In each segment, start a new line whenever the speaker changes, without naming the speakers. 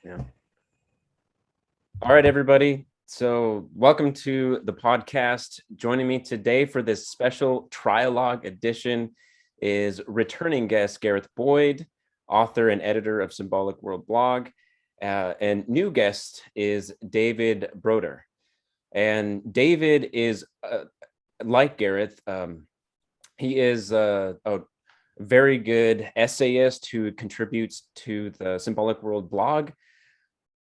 Yeah. All right, everybody. So welcome to the podcast. Joining me today for this special trialogue edition is returning guest Gareth Boyd, author and editor of Symbolic World blog. And new guest is David Brodeur. And David is, like Gareth, he is a very good essayist who contributes to the Symbolic World blog.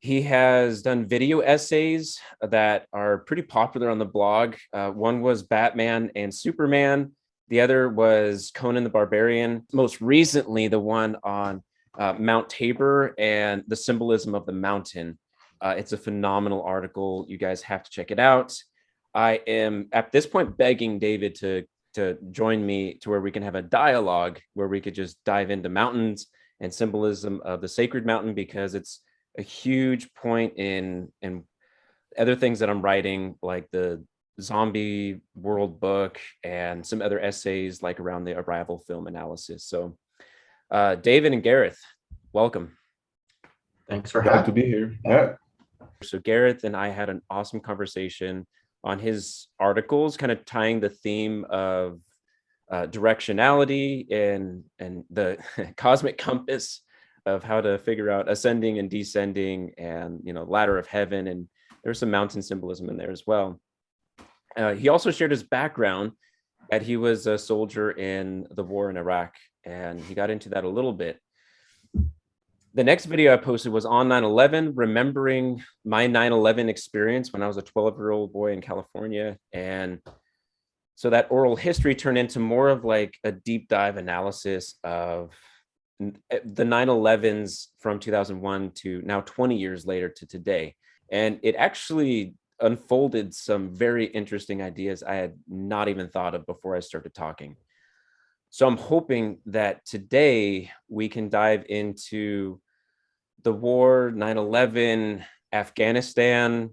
He has done video essays that are pretty popular on the blog. One was Batman and Superman. The other was Conan the Barbarian. Most recently, the one on Mount Tabor and the symbolism of the mountain. It's a phenomenal article. You guys have to check it out. I am at this point begging David to join me to where we can have a dialogue where we could just dive into mountains and symbolism of the sacred mountain, because it's a huge point in other things that I'm writing, like the zombie world book and some other essays like around the Arrival film analysis. So David and Gareth, welcome.
Thanks for
Glad to be here. Yeah.
So Gareth and I had an awesome conversation on his articles, kind of tying the theme of directionality and the cosmic compass of how to figure out ascending and descending and, ladder of heaven. And there's some mountain symbolism in there as well. He also shared his background, that he was a soldier in the war in Iraq, and he got into that a little bit. The next video I posted was on 9/11, remembering my 9/11 experience when I was a 12-year-old boy in California. And so that oral history turned into more of like a deep dive analysis of the 9/11s from 2001 to now 20 years later to today. And it actually unfolded some very interesting ideas I had not even thought of before I started talking. So I'm hoping that today we can dive into the war, 9/11, Afghanistan,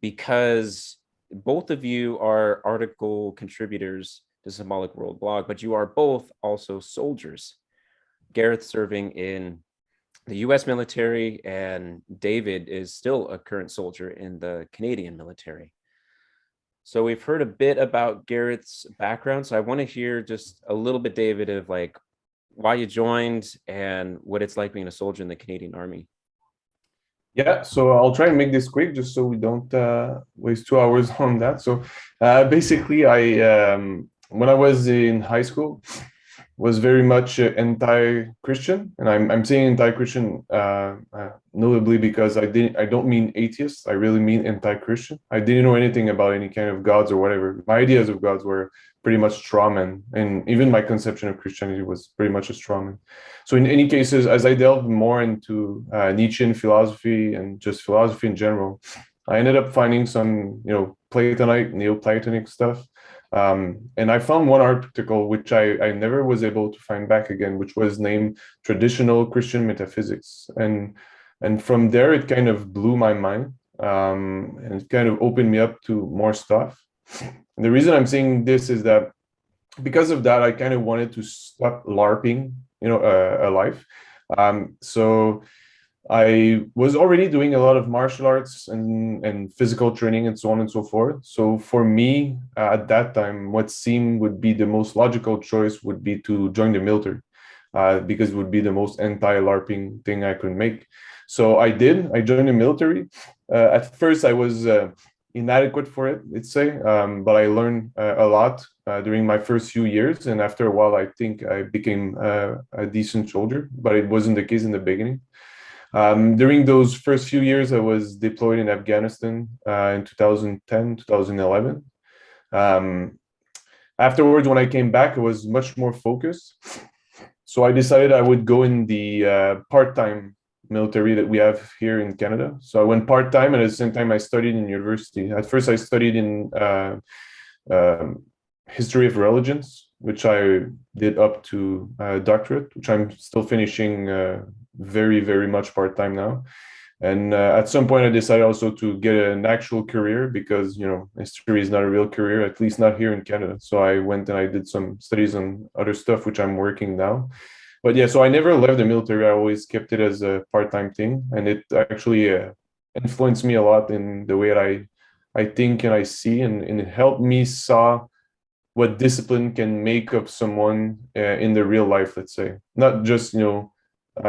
because both of you are article contributors to Symbolic World blog, but you are both also soldiers. Gareth serving in the US military, and David is still a current soldier in the Canadian military. So we've heard a bit about Gareth's background. So I want to hear just a little bit, David, of like why you joined and what it's like being a soldier in the Canadian Army.
Yeah, so I'll try and make this quick just so we don't waste 2 hours on that. So basically, when I was in high school, was very much anti-Christian, and I'm saying anti-Christian notably because I don't mean atheist. I really mean anti-Christian. I didn't know anything about any kind of gods or whatever. My ideas of gods were pretty much strawman, and even my conception of Christianity was pretty much a strawman. So in any cases, as I delved more into Nietzschean philosophy and just philosophy in general, I ended up finding some, Platonite, Neoplatonic stuff. And I found one article which I never was able to find back again, which was named Traditional Christian Metaphysics. And from there, it kind of blew my mind, and it kind of opened me up to more stuff. And the reason I'm saying this is that because of that, I kind of wanted to stop LARPing, a life. So I was already doing a lot of martial arts and physical training and so on and so forth. So for me, at that time, what seemed would be the most logical choice would be to join the military, because it would be the most anti-LARPing thing I could make. So I did. I joined the military. At first, I was inadequate for it, let's say, but I learned a lot during my first few years. And after a while, I think I became a decent soldier, but it wasn't the case in the beginning. During those first few years, I was deployed in Afghanistan in 2010, 2011. Afterwards, when I came back, I was much more focused. So I decided I would go in the part-time military that we have here in Canada. So I went part-time, and at the same time, I studied in university. At first, I studied in history of religions, which I did up to doctorate, which I'm still finishing very, very much part-time now. And at some point, I decided also to get an actual career because, history is not a real career, at least not here in Canada. So I went and I did some studies on other stuff, which I'm working now. But yeah, so I never left the military. I always kept it as a part-time thing, and it actually influenced me a lot in the way that I think and I see, and it helped me saw what discipline can make of someone in the real life, let's say, not just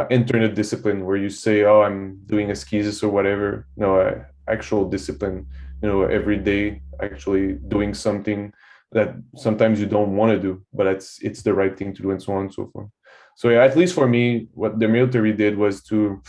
internet discipline where you say, oh, I'm doing ascesis or whatever. No, actual discipline, every day actually doing something that sometimes you don't want to do, but it's the right thing to do, and so on and so forth. So yeah, at least for me, what the military did was to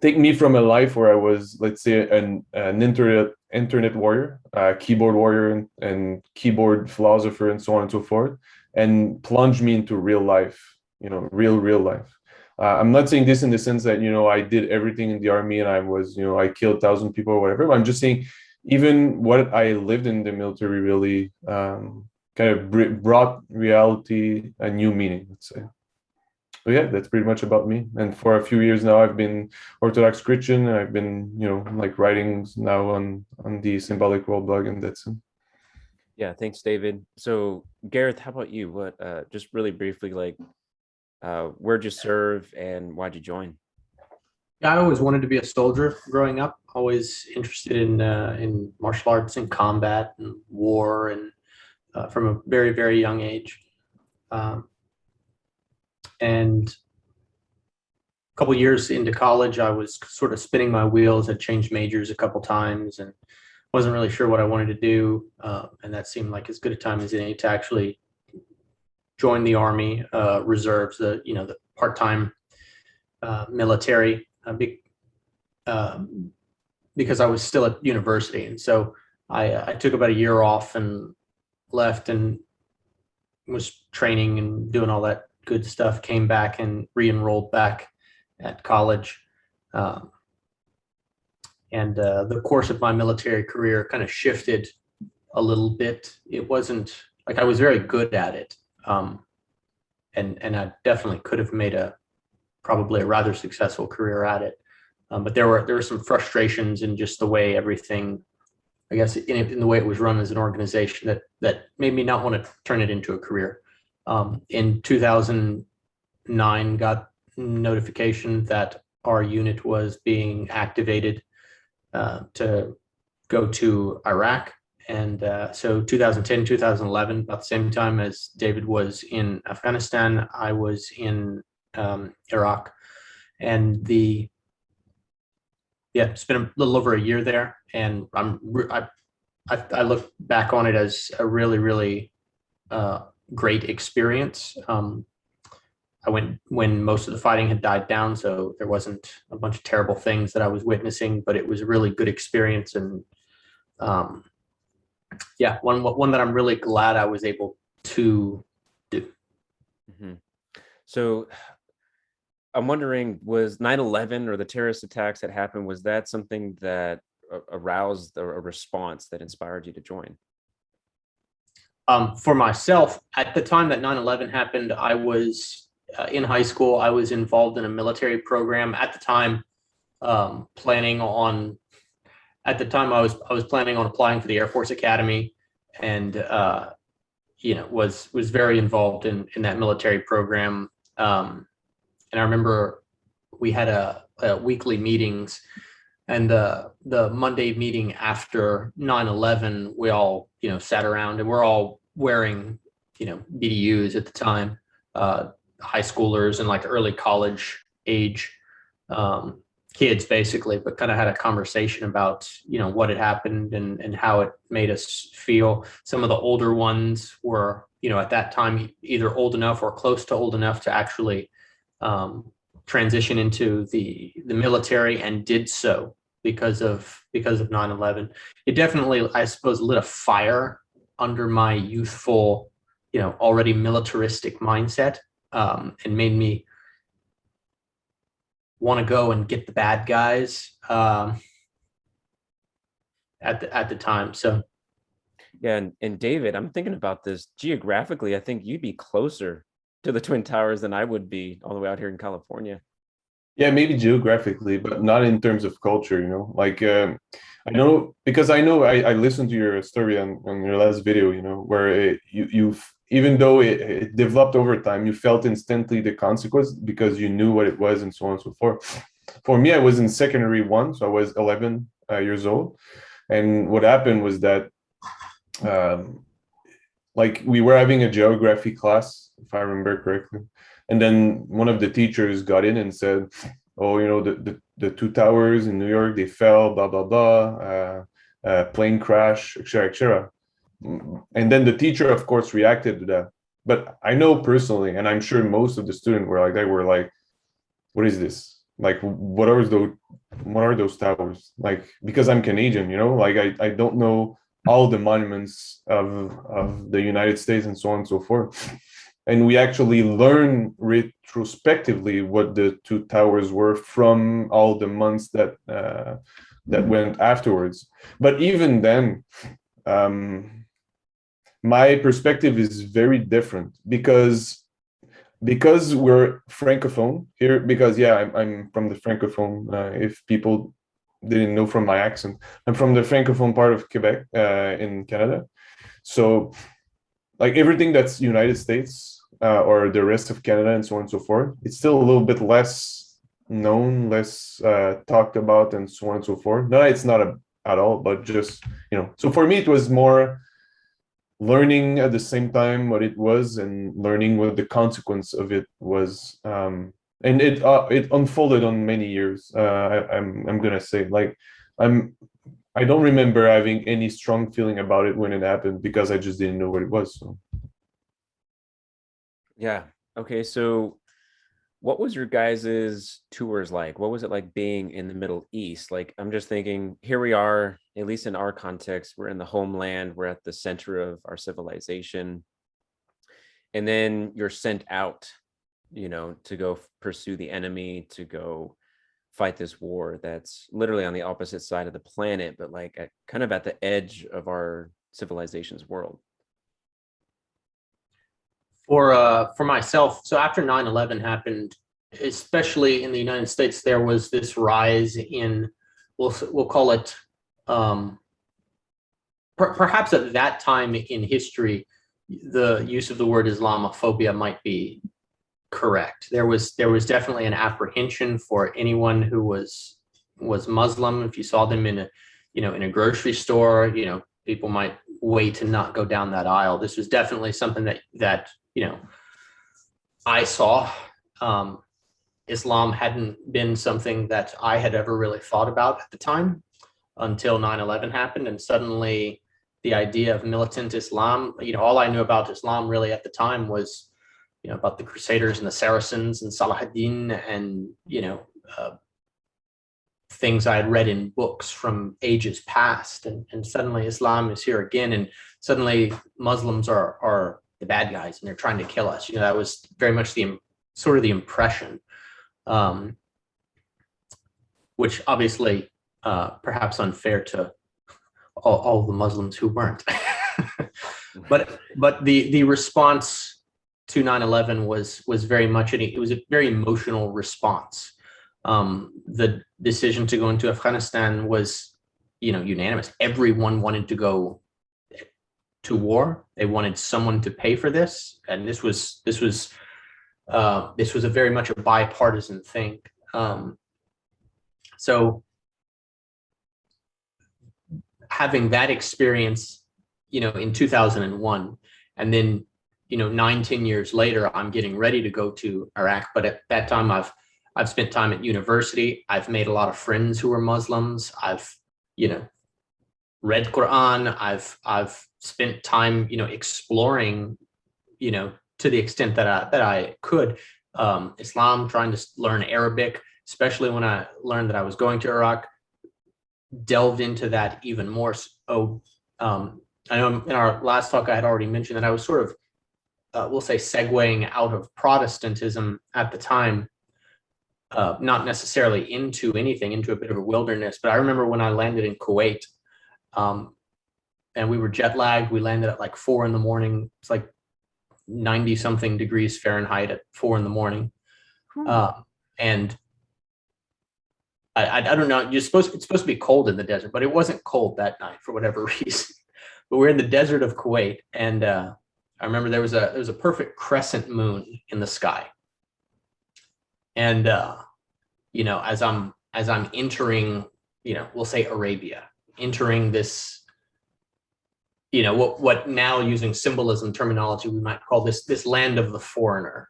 take me from a life where I was, let's say, an internet warrior, keyboard warrior, and keyboard philosopher, and so on and so forth, and plunge me into real life, real life. I'm not saying this in the sense that I did everything in the army and I was, I killed 1,000 people or whatever. But I'm just saying, even what I lived in the military really kind of brought reality a new meaning, let's say. So yeah, that's pretty much about me. And for a few years now, I've been Orthodox Christian, and I've been, like writing now on the Symbolic World blog, and that's it.
Yeah, thanks, David. So Gareth, how about you? What just really briefly, like where'd you serve and why'd you join?
Yeah, I always wanted to be a soldier growing up. Always interested in martial arts and combat and war, and from a very, very young age. And a couple years into college, I was sort of spinning my wheels. I changed majors a couple times and wasn't really sure what I wanted to do. And that seemed like as good a time as any to actually join the Army reserves, the part-time military, because I was still at university. And so I took about a year off and left and was training and doing all that good stuff, came back and re-enrolled back at college. And the course of my military career kind of shifted a little bit. It wasn't like I was very good at it. And I definitely could have made probably a rather successful career at it. But there were some frustrations in just the way everything, I guess, in the way it was run as an organization that made me not want to turn it into a career. In 2009, got notification that our unit was being activated to go to Iraq. And so 2010, 2011, about the same time as David was in Afghanistan, I was in Iraq. And spent a little over a year there. And I look back on it as a really, really great experience. I went when most of the fighting had died down, so there wasn't a bunch of terrible things that I was witnessing, but it was a really good experience. And one that I'm really glad I was able to do.
Mm-hmm. So I'm wondering, was 9/11 or the terrorist attacks that happened, was that something that aroused a response that inspired you to join?
For myself, at the time that 9/11 happened, I was in high school. I was involved in a military program at the time, planning on applying for the Air Force Academy, and was very involved in that military program. And I remember we had a weekly meetings, and the Monday meeting after 9/11, we all sat around, and we're all wearing BDUs at the time, high schoolers and like early college age kids basically, but kind of had a conversation about what had happened and how it made us feel. Some of the older ones were at that time either old enough or close to old enough to actually transition into the military, and did so because of 9/11. It definitely, I suppose, lit a fire under my youthful, already militaristic mindset, and made me want to go and get the bad guys at the time. So
yeah, and David, I'm thinking about this geographically. I think you'd be closer to the Twin Towers than I would be all the way out here in California.
Yeah, maybe geographically, but not in terms of culture, you know. Like I know because I listened to your story on your last video, you know, where you even though it developed over time, you felt instantly the consequence because you knew what it was and so on and so forth. For me, I was in secondary one, so I was 11 years old, and what happened was that um, like we were having a geography class, if I remember correctly, and then one of the teachers got in and said, "Oh, you know, the two towers in New York, they fell, blah blah blah, plane crash, etc., etc." And then the teacher, of course, reacted to that. But I know personally, and I'm sure most of the students were like, they were like, "What is this? Like, what are those towers? Like, because I'm Canadian, you know, like I don't know all the monuments of the United States and so on and so forth. And we actually learn retrospectively what the two towers were from all the months that went afterwards. But even then, um, my perspective is very different because we're francophone here. Because yeah, I'm from the francophone. If people didn't know from my accent, I'm from the francophone part of Quebec in Canada. So like everything that's United States or the rest of Canada and so on and so forth, it's still a little bit less known, less talked about, and so on and so forth. No, it's not at all, but just you know. So for me, it was more learning at the same time what it was and learning what the consequence of it was. And it unfolded on many years. I'm gonna say like I'm I don't remember having any strong feeling about it when it happened because I just didn't know what it was. So.
Yeah. Okay. So what was your guys's tours like? What was it like being in the Middle East? Like, I'm just thinking, here we are, at least in our context, we're in the homeland, we're at the center of our civilization. And then you're sent out, you know, to go pursue the enemy, to go fight this war that's literally on the opposite side of the planet, but like kind of at the edge of our civilization's world.
For myself, so after 9/11 happened, especially in the United States, there was this rise in, we'll call it, perhaps at that time in history, the use of the word Islamophobia might be correct. There was definitely an apprehension for anyone who was Muslim. If you saw them in a grocery store, people might wait to not go down that aisle. This was definitely something that I saw. Islam hadn't been something that I had ever really thought about at the time until 9/11 happened, and suddenly the idea of militant Islam, all I knew about Islam really at the time was, about the Crusaders and the Saracens and Salahuddin and, things I had read in books from ages past. And suddenly Islam is here again. And suddenly Muslims are the bad guys and they're trying to kill us. That was very much the sort of the impression, which obviously perhaps unfair to all the Muslims who weren't. but the response to 9/11 was very much, it was a very emotional response. The decision to go into Afghanistan was, unanimous. Everyone wanted to go to war. They wanted someone to pay for this, and this was a very much a bipartisan thing. So having that experience, in 2001, and then 9-10 years later, I'm getting ready to go to Iraq. But at that time, I've spent time at university. I've made a lot of friends who are Muslims. I've read Quran. I've spent time exploring to the extent that I could, Islam, trying to learn Arabic, especially when I learned that I was going to Iraq, delved into that even more. So I know in our last talk I had already mentioned that I was sort of, we'll say, segueing out of Protestantism at the time, not necessarily into anything, into a bit of a wilderness. But I remember when I landed in Kuwait, and we were jet lagged. We landed at like 4 a.m. It's like 90 something degrees Fahrenheit at 4 a.m. And I don't know. It's supposed to be cold in the desert, but it wasn't cold that night for whatever reason. But we're in the desert of Kuwait, and I remember there was a perfect crescent moon in the sky, and as I'm entering, we'll say Arabia, entering this, what now, using symbolism terminology, we might call this land of the foreigner.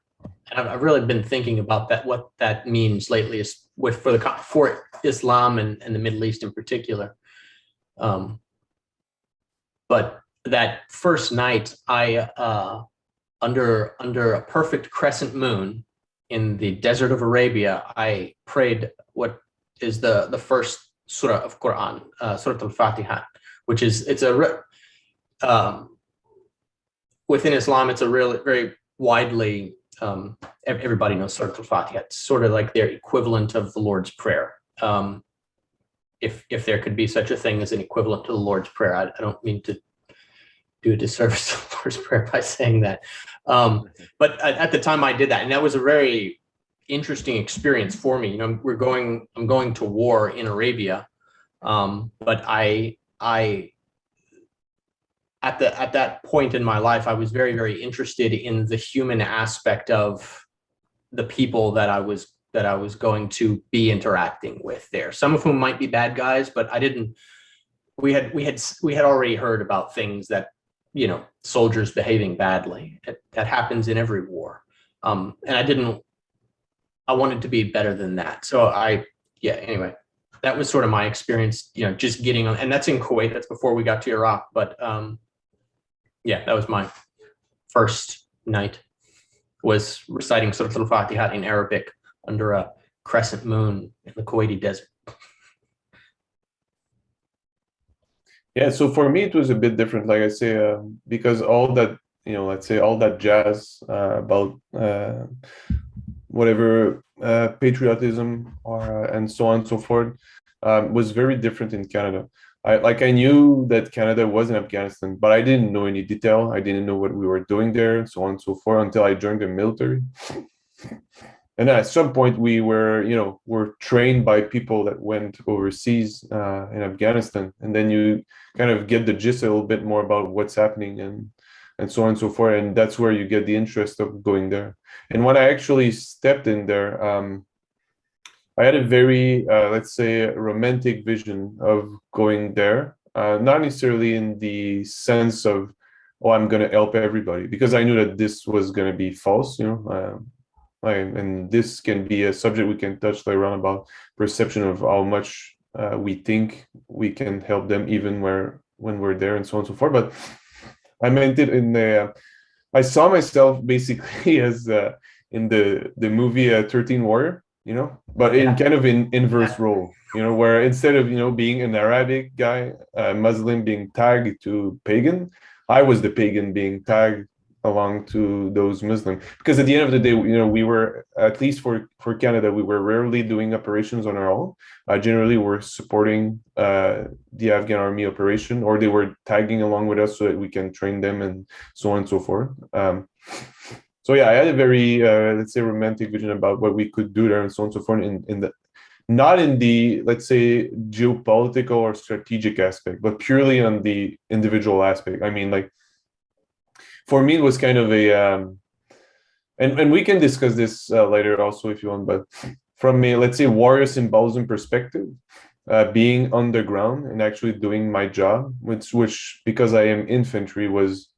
And I've really been thinking about that, what that means lately, is for Islam and the Middle East in particular. But that first night, I under a perfect crescent moon in the desert of Arabia, I prayed what is the first surah of Quran, Surah Al-Fatiha, which is within Islam, it's a really very widely, everybody knows Surah Al-Fatiha. It's sort of like their equivalent of the Lord's Prayer. If there could be such a thing as an equivalent to the Lord's Prayer. I don't mean to do a disservice to the Lord's Prayer by saying that. But at the time I did that, and that was a very interesting experience for me. I'm going to war in Arabia, but I at that point in my life, I was very, very interested in the human aspect of the people that I was going to be interacting with there. Some of whom might be bad guys, but I didn't. We had already heard about things that, soldiers behaving badly. That happens in every war, and I wanted to be better than that. So anyway, that was sort of my experience. Just getting on, and that's in Kuwait. That's before we got to Iraq, but that was my first night, was reciting Surah Al-Fatiha in Arabic under a crescent moon in the Kuwaiti desert.
Yeah, so for me it was a bit different, like I say, because all that, let's say all that jazz about whatever patriotism or and so on and so forth was very different in Canada. I knew that Canada was in Afghanistan, but I didn't know any detail. I didn't know what we were doing there, and so on and so forth, until I joined the military. And at some point we were trained by people that went overseas in Afghanistan, and then you kind of get the gist a little bit more about what's happening and so on and so forth, and that's where you get the interest of going there. And when I actually stepped in there, I had a very, let's say, romantic vision of going there, not necessarily in the sense of, oh, I'm going to help everybody, because I knew that this was going to be false, and this can be a subject we can touch later on, about perception of how much we think we can help them even when we're there, and so on and so forth. But I meant it in I saw myself basically as in the movie 13 Warrior, but in kind of in inverse role, where instead of, being an Arabic guy, Muslim being tagged to pagan, I was the pagan being tagged along to those Muslim. Because at the end of the day, we were, at least for Canada, we were rarely doing operations on our own. Generally, we're supporting the Afghan army operation, or they were tagging along with us so that we can train them and so on and so forth. So yeah, I had a very, let's say, romantic vision about what we could do there and so on and so forth, not in the, let's say, geopolitical or strategic aspect, but purely on the individual aspect. I mean, like, for me, it was kind of a, and we can discuss this later also if you want, but from a, let's say, warrior symbolism perspective, being underground and actually doing my job, which because I am infantry, was,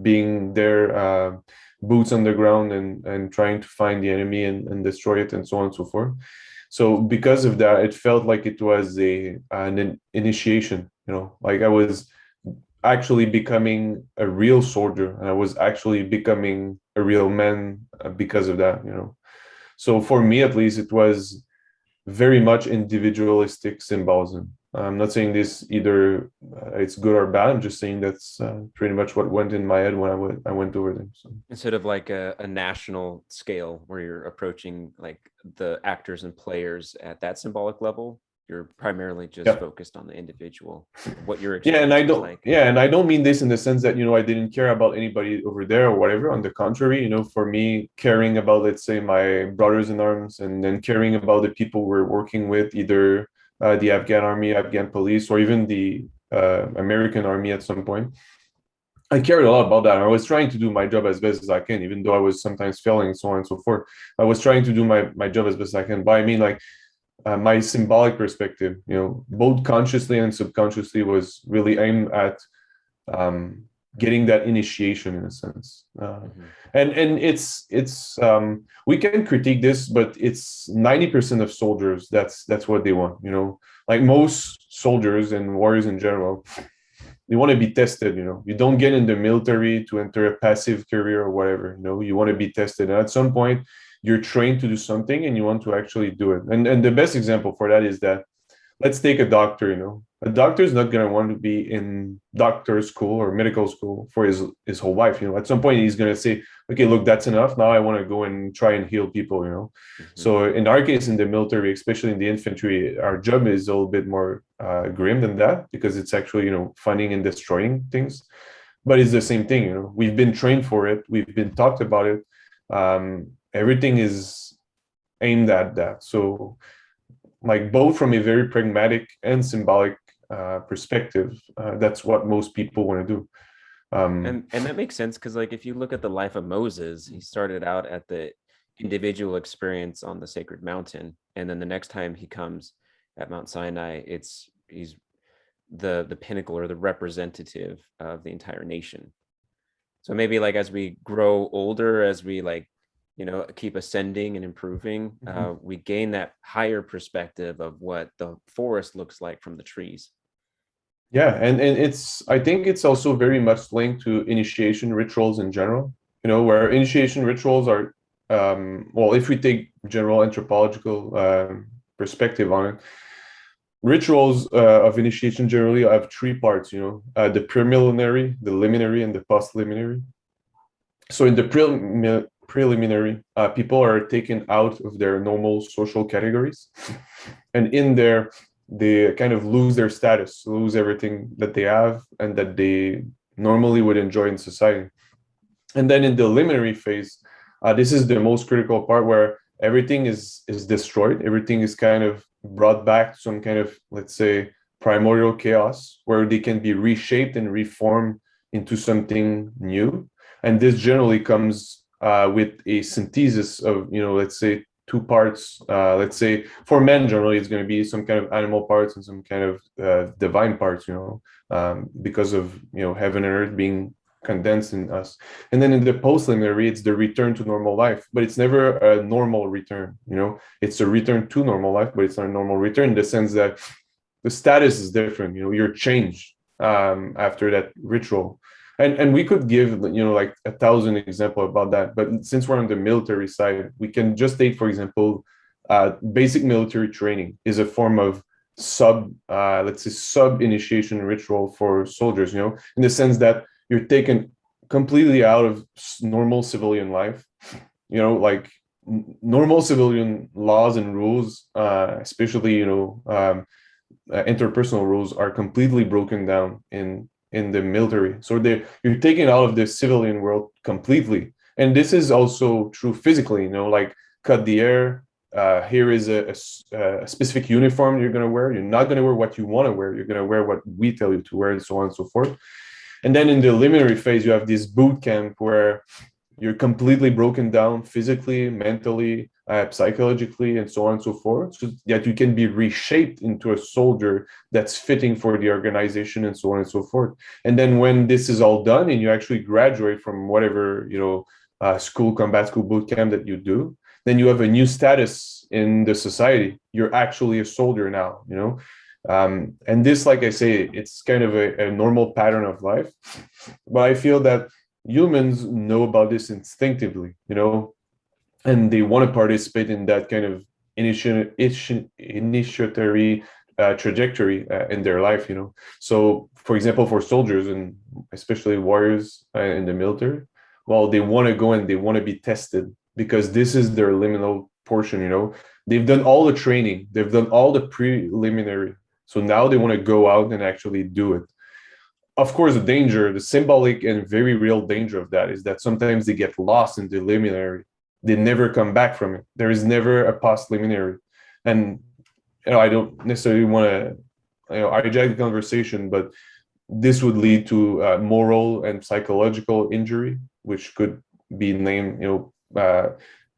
being there, boots on the ground and trying to find the enemy and destroy it and so on and so forth. So because of that, it felt like it was an initiation, like I was actually becoming a real soldier, and I was actually becoming a real man because of that, So for me, at least, it was very much individualistic symbolism. I'm not saying this either it's good or bad. I'm just saying that's pretty much what went in my head when I went over there. So
instead of like a national scale where you're approaching like the actors and players at that symbolic level, you're primarily just
Yeah.
focused on the individual, what your
Yeah, and I
experience was
don't.
like.
Yeah, and I don't mean this in the sense that I didn't care about anybody over there or whatever. On the contrary, for me, caring about, let's say, my brothers in arms, and then caring about the people we're working with, either the Afghan army, Afghan police, or even the American army at some point. I cared a lot about that. I was trying to do my job as best as I can, even though I was sometimes failing and so on and so forth. I was trying to do my job as best as I can. But I mean, like, my symbolic perspective, both consciously and subconsciously, was really aimed at getting that initiation, in a sense. And it's we can critique this, but it's 90% of soldiers. That's what they want. Like most soldiers and warriors in general, they want to be tested. You don't get in the military to enter a passive career or whatever. You want to be tested, and at some point you're trained to do something and you want to actually do it. And the best example for that is that, let's take a doctor. A doctor is not going to want to be in doctor school or medical school for his whole life. At some point he's going to say, okay, look, that's enough. Now I want to go and try and heal people. So in our case, in the military, especially in the infantry, our job is a little bit more grim than that, because it's actually finding and destroying things. But it's the same thing. We've been trained for it, we've been talked about it. Everything is aimed at that. So, like, both from a very pragmatic and symbolic perspective, that's what most people want to do.
And that makes sense, because, like, if you look at the life of Moses, he started out at the individual experience on the sacred mountain, and then the next time he comes at Mount Sinai, he's the pinnacle, or the representative of the entire nation. So maybe, like, as we grow older, as we, like, keep ascending and improving, we gain that higher perspective of what the forest looks like from the trees.
Yeah, and I think it's also very much linked to initiation rituals in general. Where initiation rituals are, well, if we take general anthropological perspective on it, rituals of initiation generally have three parts. The preliminary, the liminary, and the post-liminary. So in the preliminary, people are taken out of their normal social categories, and in there they kind of lose their status, lose everything that they have and that they normally would enjoy in society. And then in the liminary phase, this is the most critical part, where everything is destroyed. Everything is kind of brought back to some kind of, let's say, primordial chaos, where they can be reshaped and reformed into something new. And this generally comes with a synthesis of, let's say, two parts. Let's say for men, generally, it's going to be some kind of animal parts and some kind of divine parts, because of, heaven and earth being condensed in us. And then in the post-liminary, it's the return to normal life, but it's never a normal return. It's a return to normal life, but it's not a normal return, in the sense that the status is different. You're changed after that ritual. And we could give, like 1,000 examples about that. But since we're on the military side, we can just take, for example, basic military training is a form of let's say, sub-initiation ritual for soldiers, in the sense that you're taken completely out of normal civilian life, like normal civilian laws and rules, especially, interpersonal rules, are completely broken down in the military. So you're taken out of the civilian world completely. And this is also true physically, like cut the air. Here is a specific uniform you're going to wear. You're not going to wear what you want to wear. You're going to wear what we tell you to wear, and so on and so forth. And then in the liminary phase, you have this boot camp where you're completely broken down physically, mentally, psychologically, and so on and so forth, so that you can be reshaped into a soldier that's fitting for the organization, and so on and so forth. And then when this is all done and you actually graduate from whatever, combat school, boot camp that you do, then you have a new status in the society. You're actually a soldier now, and this, like I say, it's kind of a normal pattern of life. But I feel that humans know about this instinctively, and they want to participate in that kind of initiatory trajectory in their life, So, for example, for soldiers, and especially warriors in the military, well, they want to go and they want to be tested, because this is their liminal portion, They've done all the training, they've done all the preliminary. So now they want to go out and actually do it. Of course, the danger, the symbolic and very real danger of that is that sometimes they get lost in the preliminary. They never come back from it. There is never a post-preliminary. And I don't necessarily want to hijack the conversation, but this would lead to moral and psychological injury, which could be named,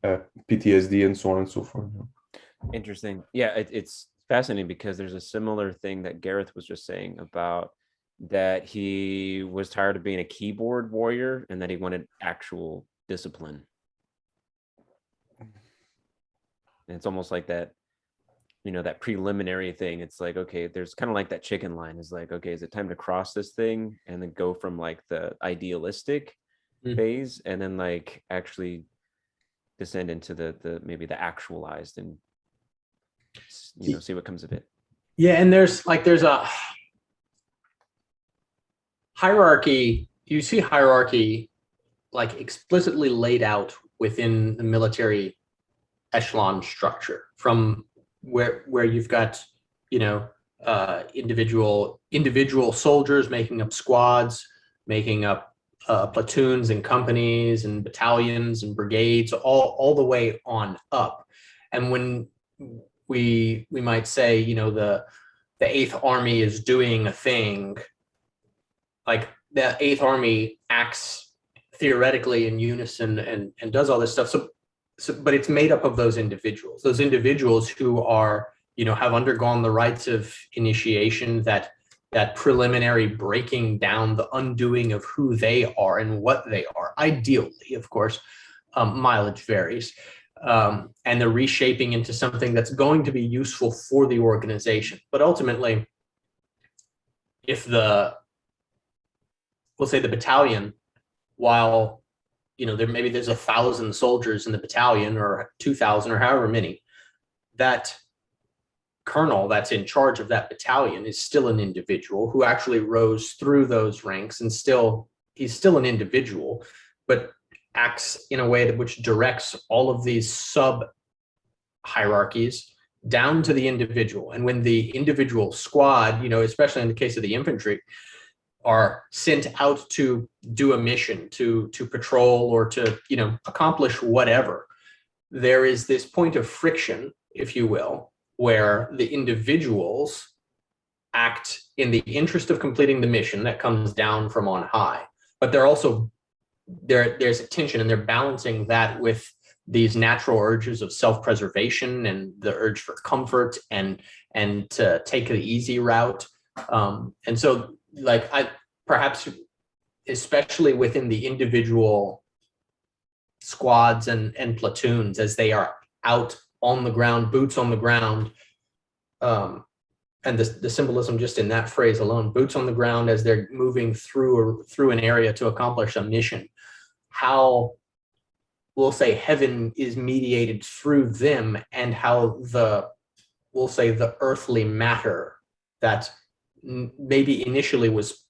PTSD and so on and so forth.
Interesting. Yeah, it's fascinating because there's a similar thing that Gareth was just saying about that he was tired of being a keyboard warrior and that he wanted actual discipline. And it's almost like that, that preliminary thing. It's like, okay, there's kind of like that chicken line is like, okay, is it time to cross this thing and then go from like the idealistic phase and then like actually descend into the maybe the actualized and see what comes of it.
Yeah, and there's a hierarchy. You see hierarchy like explicitly laid out within the military echelon structure, from where you've got individual soldiers making up squads, making up platoons and companies and battalions and brigades, all the way on up. And when we might say, the Eighth Army is doing a thing, like the Eighth Army acts theoretically in unison and does all this stuff. So, but it's made up of those individuals who are, have undergone the rites of initiation, that preliminary breaking down, the undoing of who they are and what they are. Ideally, of course, mileage varies. And the reshaping into something that's going to be useful for the organization. But ultimately, if we'll say the battalion, while there's 1,000 soldiers in the battalion or 2,000 or however many, that colonel that's in charge of that battalion is still an individual who actually rose through those ranks, and he's still an individual, but acts in a way which directs all of these sub hierarchies down to the individual. And when the individual squad, especially in the case of the infantry, are sent out to do a mission, to patrol or to accomplish whatever, there is this point of friction, if you will, where the individuals act in the interest of completing the mission that comes down from on high, but they're also there's a tension, and they're balancing that with these natural urges of self-preservation and the urge for comfort and to take the easy route. And so, like, perhaps especially within the individual squads and platoons, as they are out on the ground, boots on the ground, and the symbolism just in that phrase alone, boots on the ground, as they're moving through an area to accomplish a mission, how we'll say heaven is mediated through them, and how we'll say the earthly matter that maybe initially was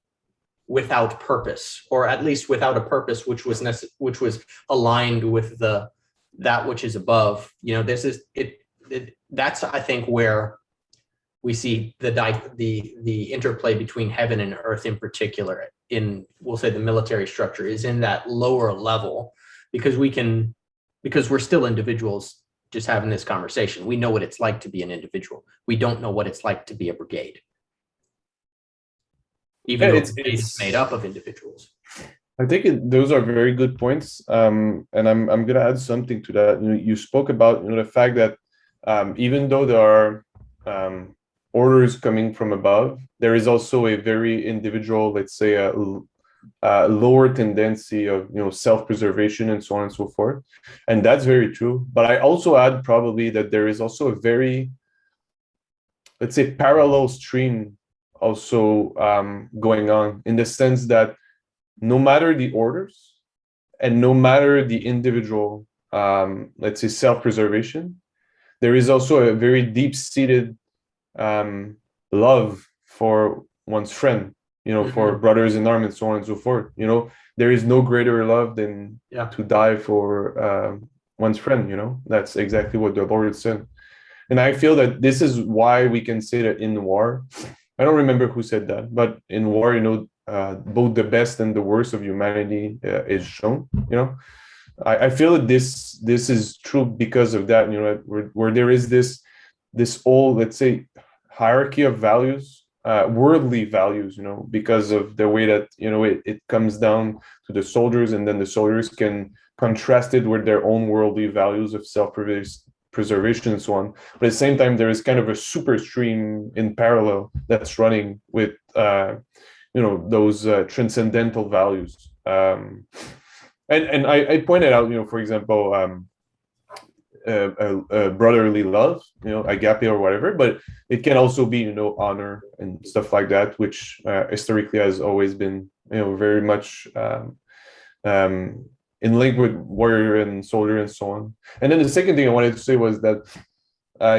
without purpose, or at least without a purpose which was aligned with that which is above. That's, I think, where we see the interplay between heaven and earth in particular in, we'll say, the military structure, is in that lower level, because we're still individuals just having this conversation. We know what it's like to be an individual. We don't know what it's like to be a brigade, even though it's made up of individuals.
I think those are very good points, and I'm going to add something to that. You spoke about the fact that even though there are orders coming from above, there is also a very individual, let's say, a lower tendency of self-preservation and so on and so forth, and that's very true. But I also add probably that there is also a very, let's say, parallel stream also going on, in the sense that no matter the orders and no matter the individual, let's say, self-preservation, there is also a very deep-seated love for one's friend, for brothers in arms and so on and so forth. There is no greater love than to die for one's friend. That's exactly what the Lord said. And I feel that this is why we can say that in war, I don't remember who said that, but in war, both the best and the worst of humanity is shown. I feel that this is true because of that. Where there is this old, let's say, hierarchy of values, worldly values. Because of the way that it comes down to the soldiers, and then the soldiers can contrast it with their own worldly values of self-preservation and so on. But at the same time, there is kind of a super stream in parallel that's running with those transcendental values. And I pointed out, for example, brotherly love, agape or whatever, but it can also be, honor and stuff like that, which historically has always been, very much in link with warrior and soldier and so on. And then the second thing I wanted to say was that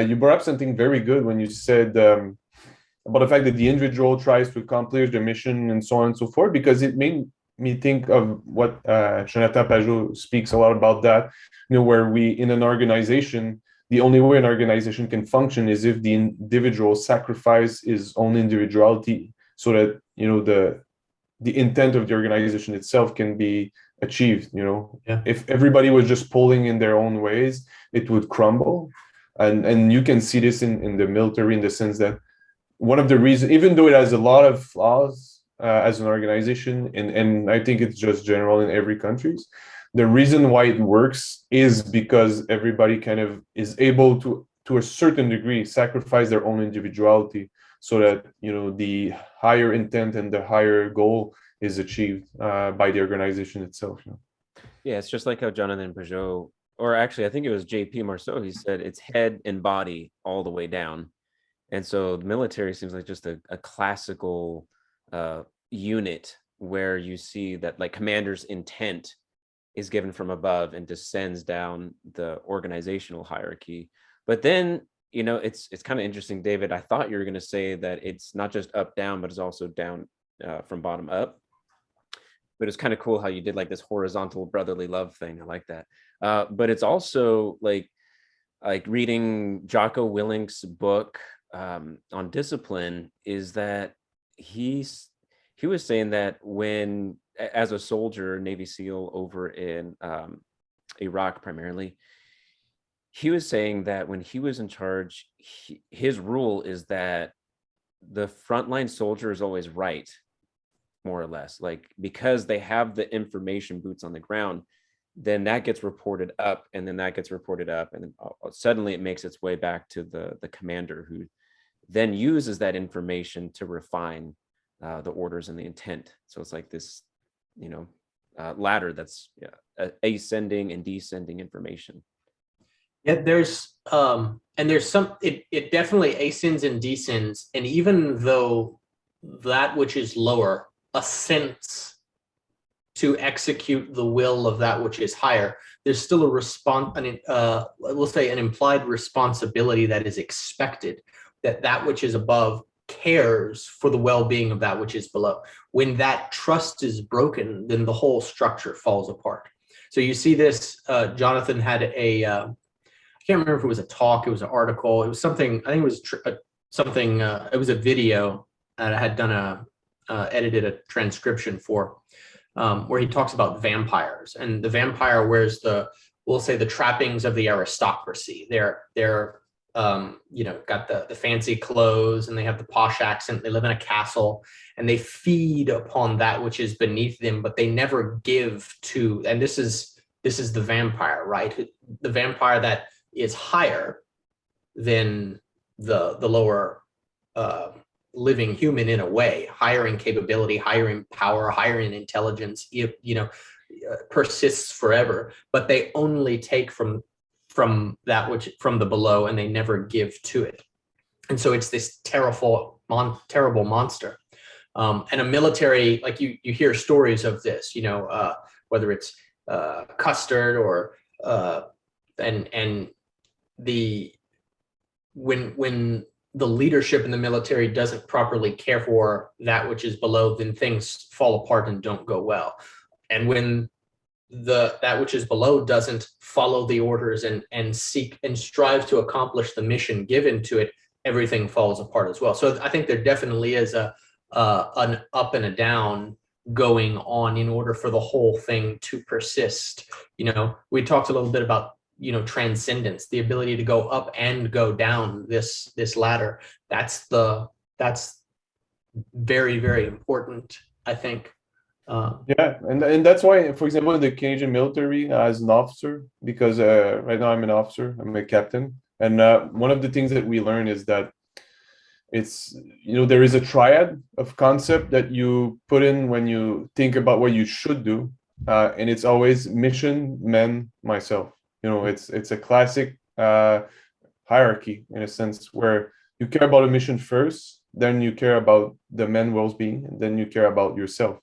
you brought up something very good when you said about the fact that the individual tries to accomplish the mission and so on and so forth, because it made me think of what Jonathan Pajot speaks a lot about that, where we, in an organization, the only way an organization can function is if the individual sacrifice his own individuality so that, the intent of the organization itself can be achieved.
Yeah.
If everybody was just pulling in their own ways, it would crumble. And you can see this in the military, in the sense that one of the reasons, even though it has a lot of flaws as an organization, and I think it's just general in every country, the reason why it works is because everybody kind of is able to a certain degree, sacrifice their own individuality so that, the higher intent and the higher goal is achieved by the organization itself.
Yeah, it's just like how Jonathan Pajot, or actually I think it was J.P. Marceau, he said it's head and body all the way down. And so the military seems like just a classical unit where you see that, like, commander's intent is given from above and descends down the organizational hierarchy. But then, it's kind of interesting, David. I thought you were going to say that it's not just up down, but it's also down from bottom up. But it's kind of cool how you did like this horizontal brotherly love thing. I like that. But it's also like reading Jocko Willink's book on discipline, is that he was saying that when, as a soldier, Navy SEAL over in Iraq primarily, he was saying that when he was in charge, his rule is that the frontline soldier is always right, more or less, like, because they have the information, boots on the ground, then that gets reported up, and then that gets reported up, and then suddenly it makes its way back to the commander, who then uses that information to refine the orders and the intent. So it's like this, ladder that's ascending and descending information.
Yeah, there's some, it definitely ascends and descends, and even though that which is lower assents to execute the will of that which is higher, there's still a response, we'll say an implied responsibility that is expected, that which is above cares for the well-being of that which is below. When that trust is broken, then the whole structure falls apart. So you see this, Jonathan had I can't remember if it was a talk, it was an article, it was something, I think it was it was a video that I had done edited a transcription for, where he talks about vampires, and the vampire wears we'll say the trappings of the aristocracy. They're got the fancy clothes, and they have the posh accent, they live in a castle, and they feed upon that which is beneath them, but they never give to, and this is the vampire, right? The vampire that is higher than the lower living human, in a way, higher in capability, higher in power, higher in intelligence, persists forever, but they only take from that which from the below, and they never give to it. And so it's this terrible monster. And a military, like you hear stories of this, whether it's Custard or and when the leadership in the military doesn't properly care for that which is below, then things fall apart and don't go well. And when that which is below doesn't follow the orders and seek and strive to accomplish the mission given to it, everything falls apart as well. So I think there definitely is an up and a down going on in order for the whole thing to persist. We talked a little bit about transcendence, the ability to go up and go down this ladder. That's very, very important, I think.
Yeah, and that's why, for example, in the Canadian military, as an officer, because right now I'm an officer, I'm a captain, and one of the things that we learn is that it's there is a triad of concept that you put in when you think about what you should do, and it's always mission, men, myself. It's a classic hierarchy in a sense, where you care about a mission first, then you care about the men well-being, and then you care about yourself.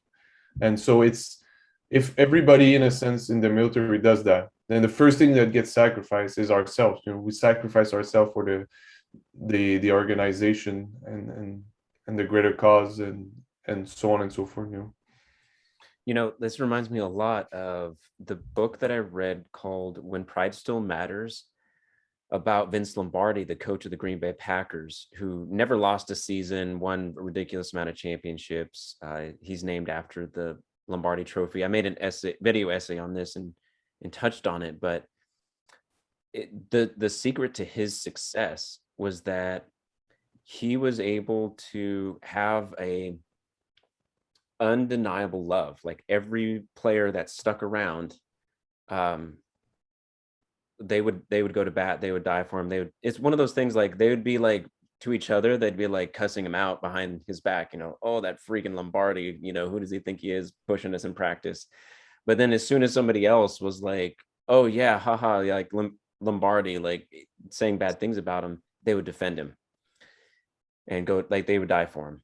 And so if everybody in a sense in the military does that, then the first thing that gets sacrificed is ourselves. We sacrifice ourselves for the organization and the greater cause and so on and so forth.
This reminds me a lot of the book that I read called When Pride Still Matters, about Vince Lombardi, the coach of the Green Bay Packers, who never lost a season, won a ridiculous amount of championships. He's named after the Lombardi Trophy. I made an video essay on this and touched on it, but the secret to his success was that he was able to have a undeniable love. Like every player that stuck around, they would go to bat, they would die for him. It's one of those things, like they would be like to each other, they'd be like cussing him out behind his back, oh, that freaking Lombardi, who does he think he is, pushing us in practice. But then as soon as somebody else was like, oh yeah, haha, like Lombardi, like saying bad things about him, they would defend him and go, like they would die for him.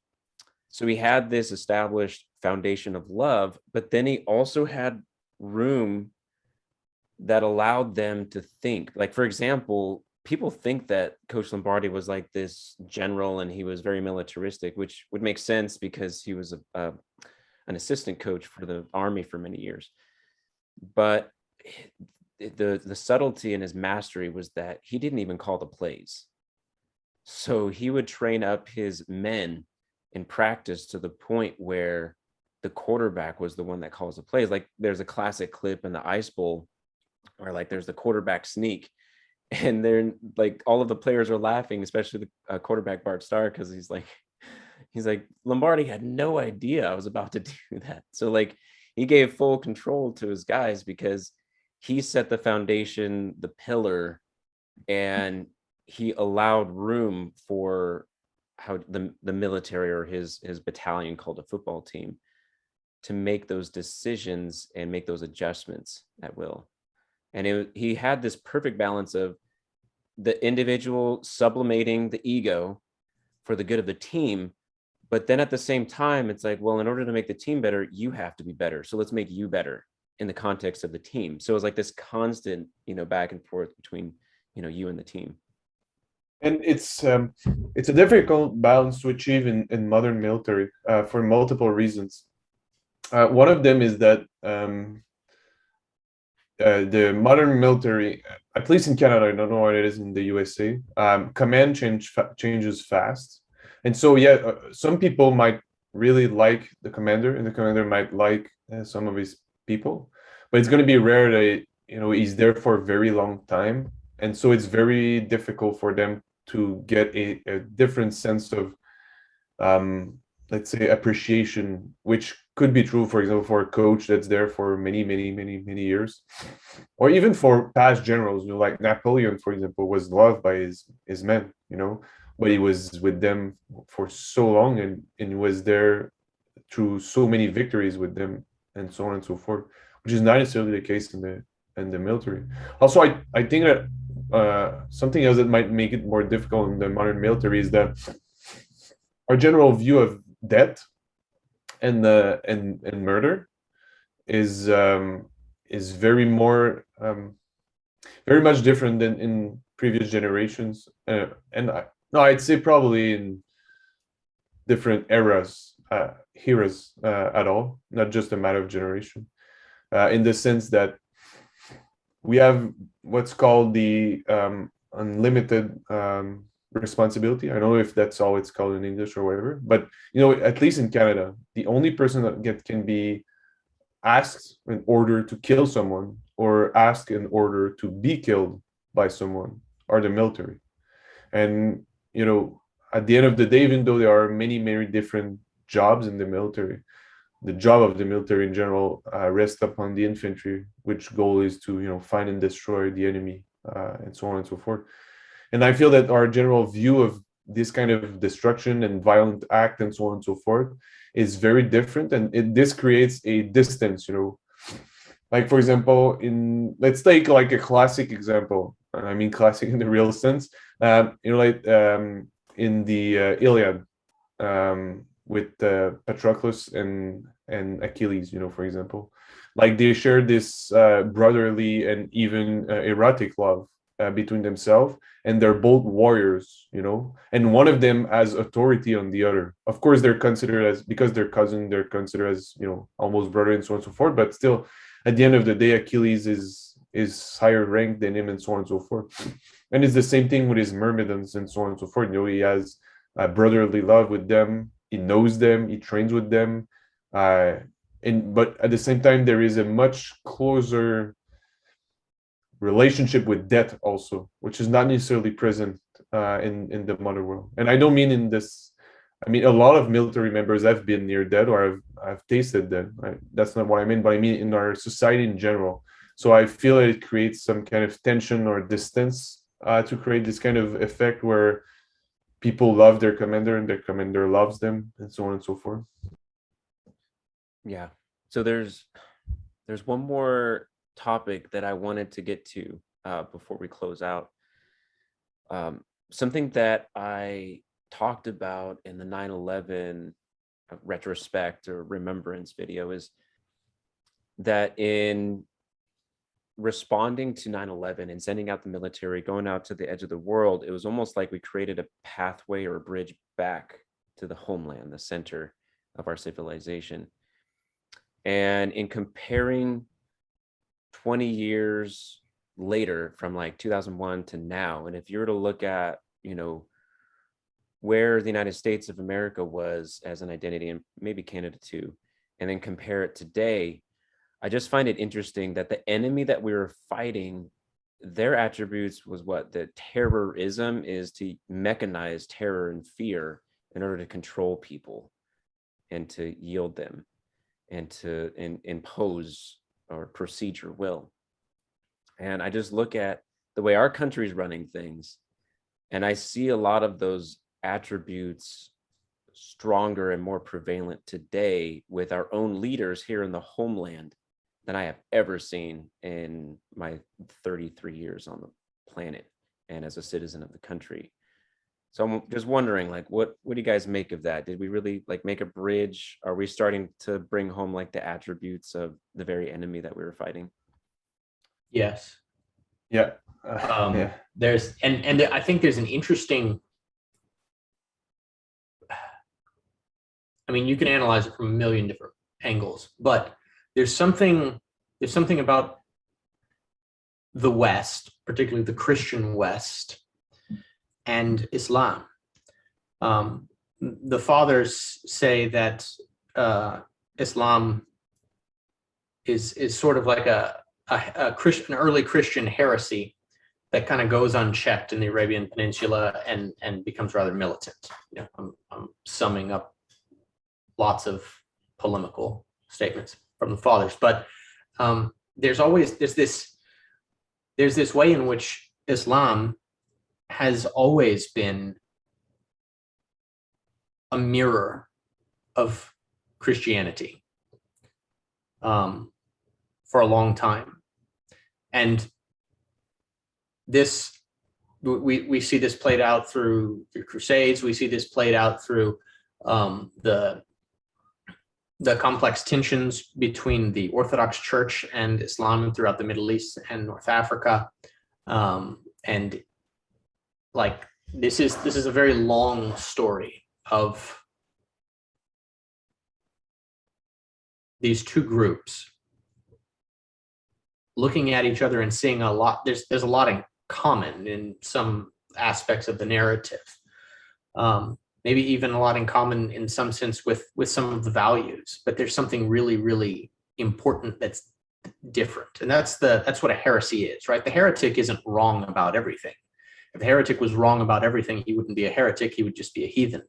So he had this established foundation of love, but then he also had room that allowed them to think. Like, for example, people think that Coach Lombardi was like this general and he was very militaristic, which would make sense because he was an assistant coach for the Army for many years. But the subtlety in his mastery was that he didn't even call the plays. So he would train up his men in practice to the point where the quarterback was the one that calls the plays. Like there's a classic clip in the Ice Bowl where like there's the quarterback sneak and they're like, all of the players are laughing, especially the quarterback Bart Starr, because he's like, Lombardi had no idea I was about to do that. So like he gave full control to his guys because he set the foundation, the pillar, and he allowed room for how the military or his battalion, called a football team, to make those decisions and make those adjustments at will. And he had this perfect balance of the individual sublimating the ego for the good of the team. But then at the same time, it's like, well, in order to make the team better, you have to be better. So let's make you better in the context of the team. So it's like this constant, back and forth between, you and the team.
And it's a difficult balance to achieve in modern military for multiple reasons. One of them is that the modern military, at least in Canada, I don't know what it is in the USA, command changes fast. And so, yeah, some people might really like the commander, and the commander might like some of his people, but it's going to be rare that he's there for a very long time. And so it's very difficult for them to get a different sense of, let's say, appreciation, which could be true, for example, for a coach that's there for many, many, many, many years, or even for past generals. Like Napoleon, for example, was loved by his men, but he was with them for so long, and he was there through so many victories with them, and so on and so forth, which is not necessarily the case in the military. Also, I think that something else that might make it more difficult in the modern military is that our general view of death and murder is very much different than in previous generations, I'd say probably in different eras at all, not just a matter of generation. in the sense that we have what's called the unlimited responsibility. I don't know if that's all it's called in English or whatever, but at least in Canada, the only person that can be asked in order to kill someone or asked in order to be killed by someone are the military. And at the end of the day, even though there are many, many different jobs in the military, the job of the military in general rests upon the infantry, which goal is to find and destroy the enemy, and so on and so forth. And I feel that our general view of this kind of destruction and violent act and so on and so forth is very different, and this creates a distance. Like, for example, let's take like a classic example, and I mean classic in the real sense. Like in the Iliad, with Patroclus and Achilles, for example, like they share this brotherly and even erotic love between themselves, and they're both warriors, and one of them has authority on the other. Of course, they're considered as, because they're cousin, they're considered as almost brother and so on and so forth. But still, at the end of the day, Achilles is higher ranked than him and so on and so forth. And it's the same thing with his myrmidons and so on and so forth. He has a brotherly love with them. He knows them. He trains with them. But at the same time, there is a much closer relationship with death also, which is not necessarily present in the modern world. And I don't mean in this. I mean, a lot of military members have been near death, or I've tasted death. That's not what I mean, but I mean in our society in general. So I feel it creates some kind of tension or distance to create this kind of effect where people love their commander and their commander loves them, and so on and so forth.
Yeah. So there's one more topic that I wanted to get to before we close out. Something that I talked about in the 9/11 retrospect or remembrance video is that in responding to 9/11 and sending out the military, going out to the edge of the world, it was almost like we created a pathway or a bridge back to the homeland, the center of our civilization. And in comparing 20 years later from like 2001 to now, and if you were to look at, where the United States of America was as an identity, and maybe Canada too, and then compare it today, I just find it interesting that the enemy that we were fighting, their attributes was what? The terrorism is to mechanize terror and fear in order to control people and to yield them and to impose or proceed your will. And I just look at the way our country's running things, and I see a lot of those attributes stronger and more prevalent today with our own leaders here in the homeland than I have ever seen in my 33 years on the planet and as a citizen of the country. So I'm just wondering, like, what do you guys make of that? Did we really like make a bridge? Are we starting to bring home like the attributes of the very enemy that we were fighting?
Yes.
Yeah.
Yeah. There's and I think there's an interesting. I mean, you can analyze it from a million different angles, but there's something about the West, particularly the Christian West, and Islam. The fathers say that Islam is sort of like an early Christian heresy that kind of goes unchecked in the Arabian Peninsula and becomes rather militant. I'm summing up lots of polemical statements from the fathers, but there's this way in which Islam has always been a mirror of Christianity for a long time, and we see this played out through the Crusades. We see this played out through the complex tensions between the Orthodox Church and Islam throughout the Middle East and North Africa, and like this is a very long story of these two groups looking at each other and seeing a lot. There's a lot in common in some aspects of the narrative. Maybe even a lot in common in some sense with some of the values, but there's something really, really important that's different. And that's what a heresy is, right? The heretic isn't wrong about everything. If the heretic was wrong about everything, he wouldn't be a heretic, he would just be a heathen.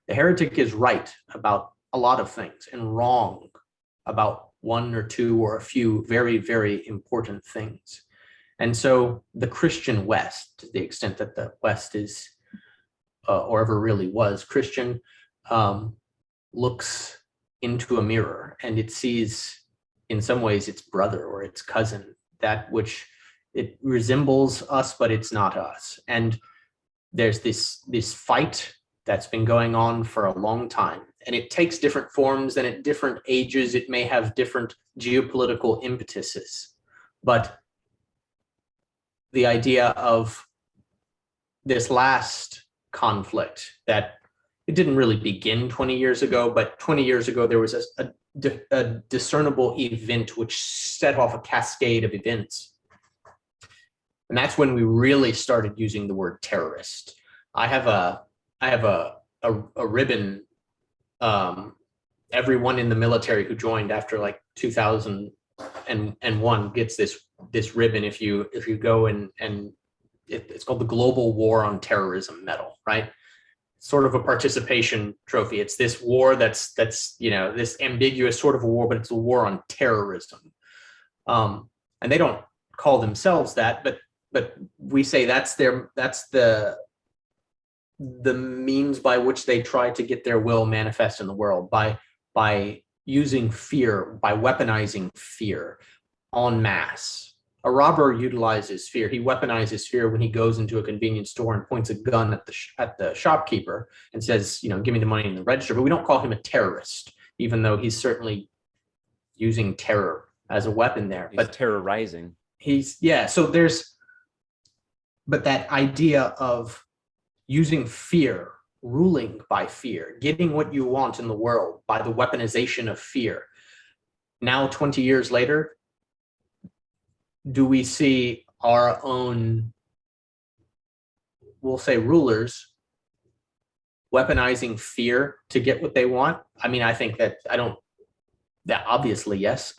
The heretic is right about a lot of things and wrong about one or two or a few very, very important things. And so the Christian West, to the extent that the West is or ever really was Christian, looks into a mirror and it sees in some ways its brother or its cousin, that which it resembles us, but it's not us. And there's this fight that's been going on for a long time, and it takes different forms, and at different ages it may have different geopolitical impetuses. But the idea of this last conflict, that it didn't really begin 20 years ago, but 20 years ago there was a discernible event which set off a cascade of events. And that's when we really started using the word terrorist. I have a ribbon. Everyone in the military who joined after like 2001 gets this ribbon if you go and it's called the Global War on Terrorism Medal, right? Sort of a participation trophy. It's this war that's this ambiguous sort of a war, but it's a war on terrorism. And they don't call themselves that, but we say that's the means by which they try to get their will manifest in the world, by using fear, by weaponizing fear en masse. A robber utilizes fear. He weaponizes fear when he goes into a convenience store and points a gun at the shopkeeper and says, give me the money in the register. But we don't call him a terrorist, even though he's certainly using terror as a weapon there.
He's terrorizing.
But that idea of using fear, ruling by fear, getting what you want in the world by the weaponization of fear. Now, 20 years later, do we see our own, we'll say, rulers weaponizing fear to get what they want? I mean, I think that obviously, yes.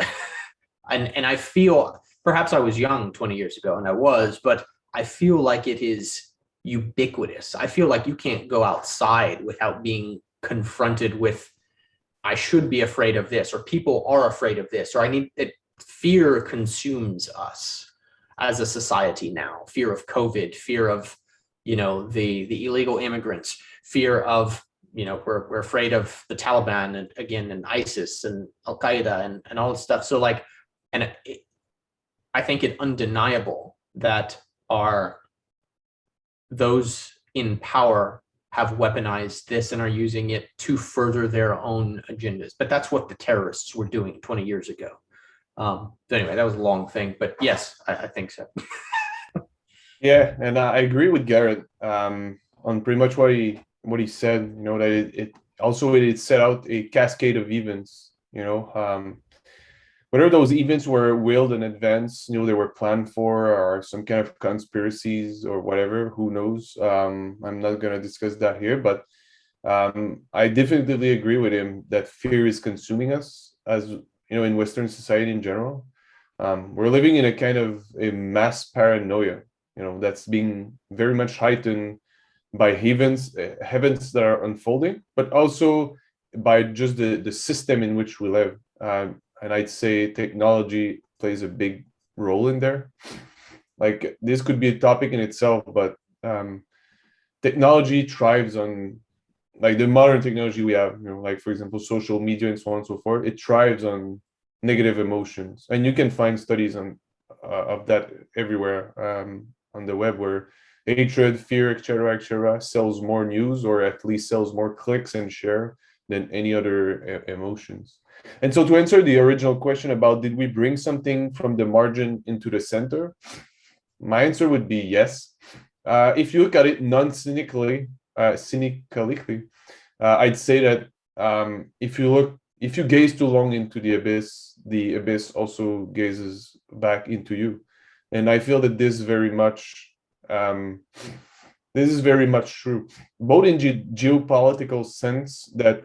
and I feel, perhaps I was young 20 years ago, and I was, but I feel like it is ubiquitous. I feel like you can't go outside without being confronted with, I should be afraid of this, or people are afraid of this, or fear consumes us as a society now. Fear of COVID, fear of, the illegal immigrants, fear of, we're afraid of the Taliban and ISIS and Al Qaeda and all this stuff. So I think it undeniable that those in power have weaponized this and are using it to further their own agendas. But that's what the terrorists were doing 20 years ago. So anyway, that was a long thing, but yes, I think so.
Yeah, and I agree with Gareth on pretty much what he said. That it set out a cascade of events. Whether those events were willed in advance, they were planned for, or some kind of conspiracies or whatever, who knows? I'm not going to discuss that here, but I definitively agree with him that fear is consuming us, as in Western society in general. We're living in a kind of a mass paranoia, that's being very much heightened by events that are unfolding, but also by just the system in which we live. And I'd say technology plays a big role in there. Like, this could be a topic in itself, but technology thrives on, like, the modern technology we have, like, for example, social media and so on and so forth. It thrives on negative emotions. And you can find studies of that everywhere on the web, where hatred, fear, etc., sells more news, or at least sells more clicks and share than any other emotions. And so, to answer the original question about did we bring something from the margin into the center, my answer would be yes. If you look at it cynically, I'd say that if you gaze too long into the abyss also gazes back into you. And I feel that this is very much true, both in geopolitical sense, that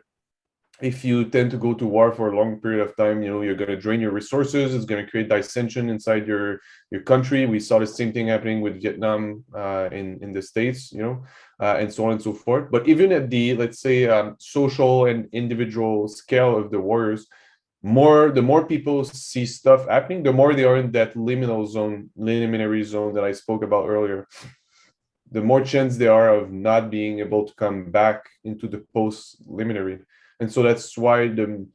if you tend to go to war for a long period of time, you're going to drain your resources. It's going to create dissension inside your country. We saw the same thing happening with Vietnam in the States, and so on and so forth. But even at the, let's say, social and individual scale of the warriors, the more people see stuff happening, the more they are in that liminary zone that I spoke about earlier. The more chance they are of not being able to come back into the post-liminary. And so that's why the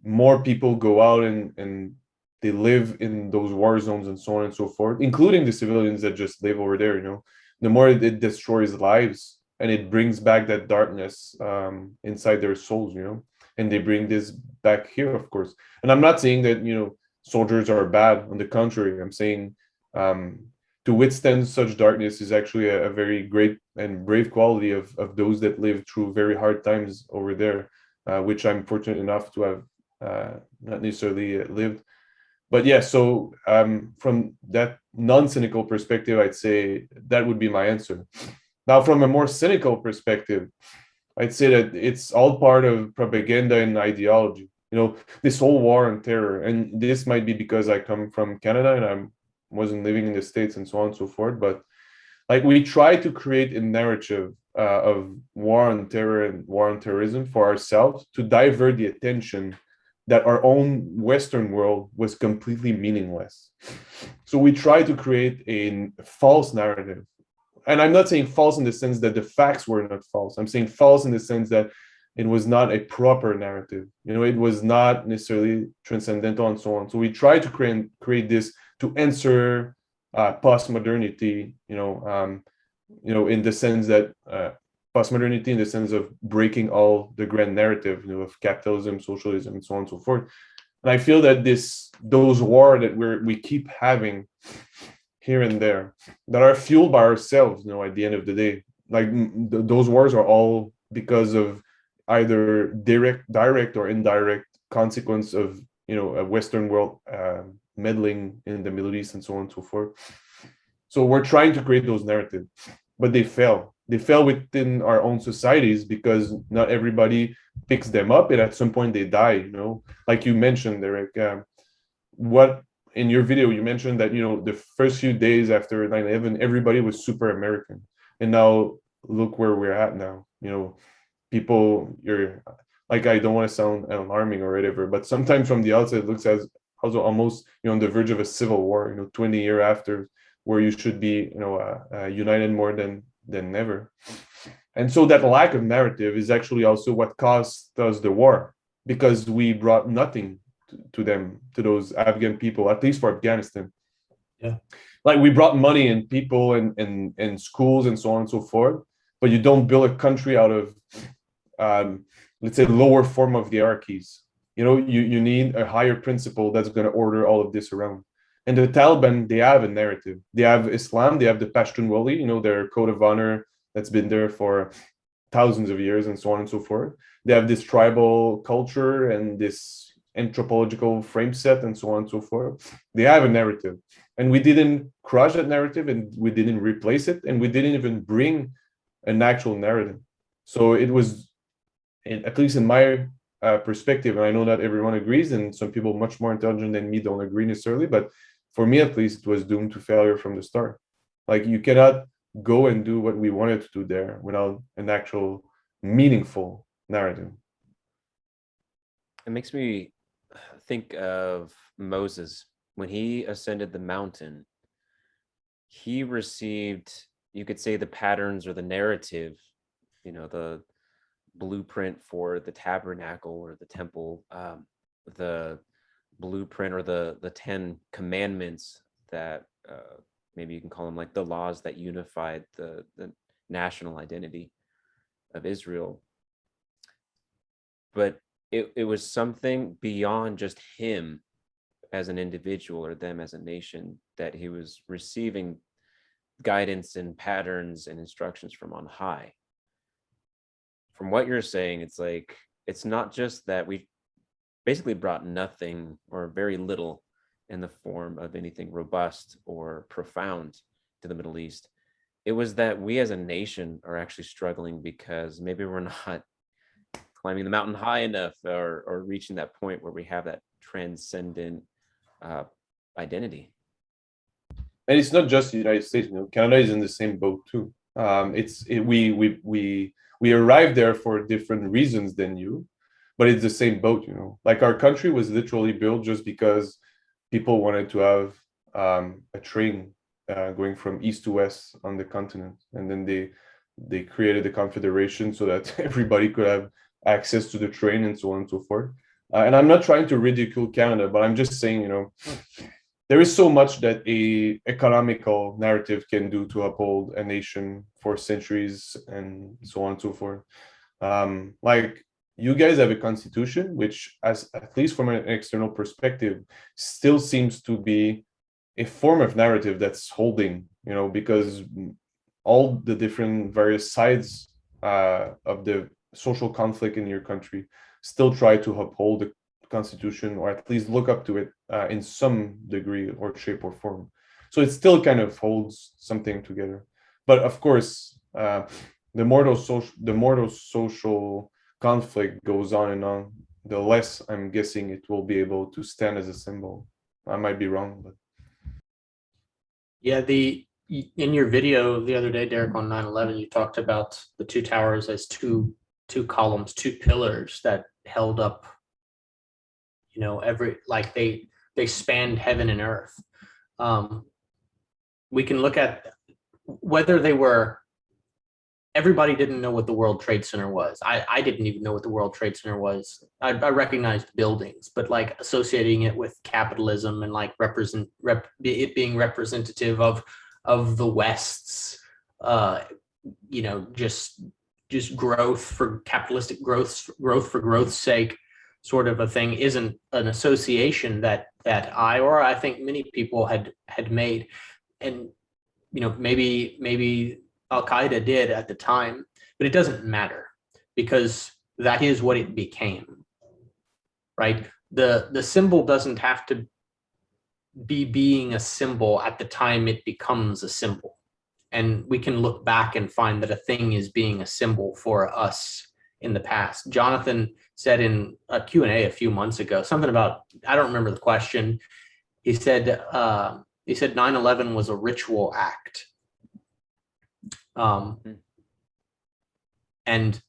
more people go out and they live in those war zones and so on and so forth, including the civilians that just live over there, the more it destroys lives and it brings back that darkness inside their souls, and they bring this back here, of course. And I'm not saying that, soldiers are bad. On the contrary, I'm saying to withstand such darkness is actually a very great and brave quality of those that live through very hard times over there, which I'm fortunate enough to have not necessarily lived. But yeah, so from that non-cynical perspective, I'd say that would be my answer. Now, from a more cynical perspective, I'd say that it's all part of propaganda and ideology. This whole war on terror, and this might be because I come from Canada and I wasn't living in the States and so on and so forth, but like we try to create a narrative of war on terror and war on terrorism for ourselves to divert the attention that our own Western world was completely meaningless. So we try to create a false narrative. And I'm not saying false in the sense that the facts were not false. I'm saying false in the sense that it was not a proper narrative. It was not necessarily transcendental and so on. So we try to create this to answer postmodernity, in the sense that postmodernity in the sense of breaking all the grand narrative, of capitalism, socialism, and so on and so forth. And I feel that those wars that we keep having here and there that are fueled by ourselves, at the end of the day, like those wars are all because of either direct or indirect consequence of, a Western world meddling in the Middle East and so on and so forth. So we're trying to create those narratives, but they fail. They fail within our own societies because not everybody picks them up, and at some point they die. Like you mentioned, Derek. What in your video you mentioned that the first few days after 9/11, everybody was super American, and now look where we're at now. People, you're like, I don't want to sound alarming or whatever, but sometimes from the outside it looks as also almost on the verge of a civil war. 20 years after, where you should be united more than ever. And so that lack of narrative is actually also what cost us the war, because we brought nothing to them, to those Afghan people, at least for Afghanistan.
Yeah,
like we brought money and people and schools and so on and so forth, but you don't build a country out of let's say lower form of hierarchies. You need a higher principle that's going to order all of this around. And the Taliban, they have a narrative. They have Islam, they have the Pashtunwali, their code of honor that's been there for thousands of years and so on and so forth. They have this tribal culture and this anthropological frame set and so on and so forth. They have a narrative. And we didn't crush that narrative, and we didn't replace it, and we didn't even bring an actual narrative. So it was, at least in my perspective, and I know not everyone agrees, and some people much more intelligent than me don't agree necessarily, but for me at least, it was doomed to failure from the start. Like you cannot go and do what we wanted to do there without an actual meaningful narrative.
It makes me think of Moses. When he ascended the mountain, he received, you could say, the patterns or the narrative, the blueprint for the tabernacle or the temple, the blueprint or the 10 commandments that maybe you can call them like the laws that unified the national identity of Israel. But it was something beyond just him as an individual or them as a nation, that he was receiving guidance and patterns and instructions from on high. From what you're saying, it's like, it's not just that we basically brought nothing or very little in the form of anything robust or profound to the Middle East. It was that we as a nation are actually struggling because maybe we're not climbing the mountain high enough, or reaching that point where we have that transcendent identity.
And it's not just the United States. Canada is in the same boat too. We arrived there for different reasons than you, but it's the same boat. Like our country was literally built just because people wanted to have a train going from east to west on the continent, and then they created the Confederation so that everybody could have access to the train and so on and so forth. And I'm not trying to ridicule Canada, but I'm just saying, there is so much that a economical narrative can do to uphold a nation for centuries and so on and so forth. Like you guys have a constitution, which, as at least from an external perspective, still seems to be a form of narrative that's holding, because all the different various sides of the social conflict in your country still try to uphold the constitution, or at least look up to it in some degree or shape or form. So it still kind of holds something together. But of course, the more those social conflict goes on and on, the less I'm guessing it will be able to stand as a symbol. I might be wrong, but
yeah, in your video the other day, Derek, on 9/11, you talked about the two towers as two columns, two pillars that held up, they spanned heaven and earth. We can look at whether they were. Everybody didn't know what the World Trade Center was. I didn't even know what the World Trade Center was. I recognized buildings, but like associating it with capitalism and like it being representative of the West's, just growth for capitalistic growth for growth's sake, sort of a thing, isn't an association that I think many people had made. And maybe Al-Qaeda did at the time, but it doesn't matter, because that is what it became, right? The symbol doesn't have to be being a symbol at the time it becomes a symbol. And we can look back and find that a thing is being a symbol for us in the past. Jonathan said in a Q&A a few months ago, something about, I don't remember the question. He said 9/11 was a ritual act. And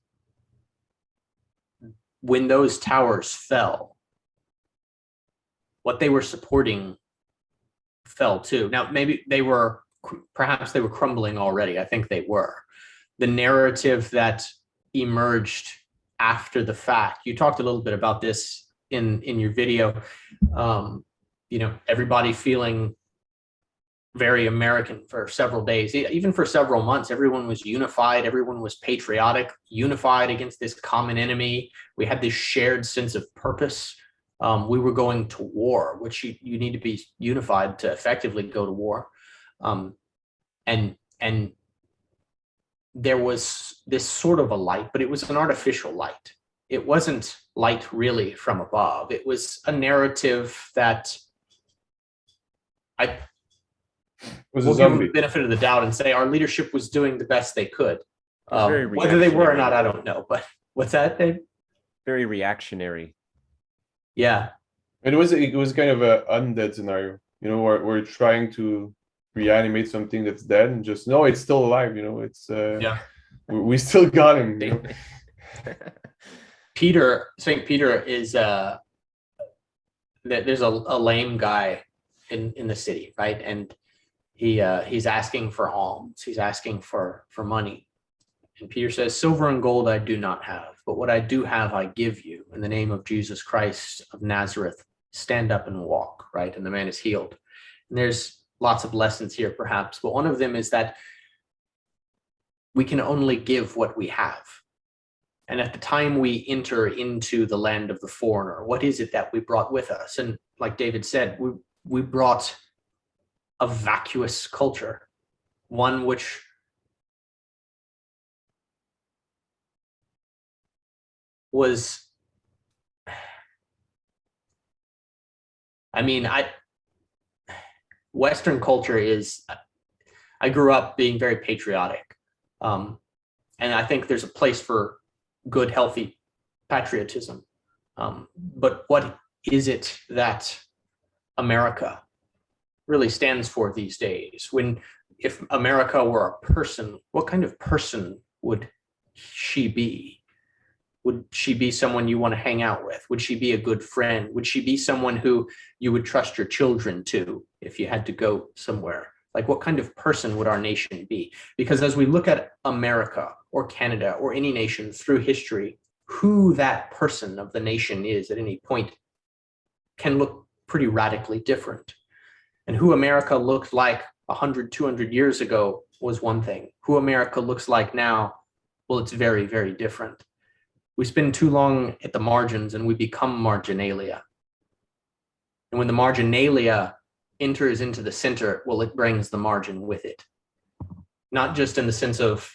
when those towers fell, what they were supporting fell too. Now, perhaps they were crumbling already. I think they were. The narrative that emerged after the fact, you talked a little bit about this in your video, everybody feeling very American for several days, even for several months. Everyone was unified. Everyone was patriotic, unified against this common enemy. We had this shared sense of purpose. We were going to war, which you need to be unified to effectively go to war. And there was this sort of a light, but it was an artificial light. It wasn't light really from above. It was a narrative that we'll give them the benefit of the doubt and say our leadership was doing the best they could. Whether they were or not, I don't know. But what's that, Dave?
Very reactionary.
Yeah.
And it was kind of a undead scenario. We're trying to reanimate something that's dead and just, no, it's still alive. It's we still got him.
St. Peter is there's a lame guy in the city, right? And he's asking for alms. He's asking for money. And Peter says, silver and gold I do not have, but what I do have I give you. In the name of Jesus Christ of Nazareth, stand up and walk, right? And the man is healed. And there's lots of lessons here, perhaps, but one of them is that we can only give what we have. And at the time we enter into the land of the foreigner, what is it that we brought with us? And like David said, we brought a vacuous culture, one which was, Western culture is, I grew up being very patriotic. And I think there's a place for good, healthy patriotism. But what is it that America really stands for these days? If America were a person, what kind of person would she be? Would she be someone you want to hang out with? Would she be a good friend? Would she be someone who you would trust your children to if you had to go somewhere? Like, what kind of person would our nation be? Because as we look at America or Canada or any nation through history, who that person of the nation is at any point can look pretty radically different. And who America looked like 100, 200 years ago was one thing. Who America looks like now, well, it's very, very different. We spend too long at the margins and we become marginalia. And when the marginalia enters into the center, well, it brings the margin with it. Not just in the sense of,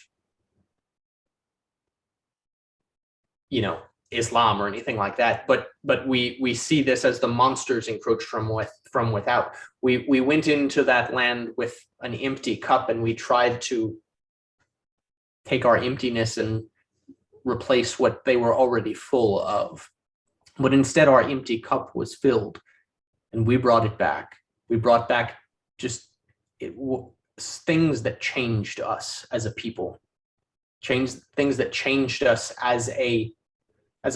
Islam or anything like that, but we see this as the monsters encroach from without. We went into that land with an empty cup and we tried to take our emptiness and replace what they were already full of. But instead our empty cup was filled and we brought it back. We brought back things that changed us as a people, things that changed us as a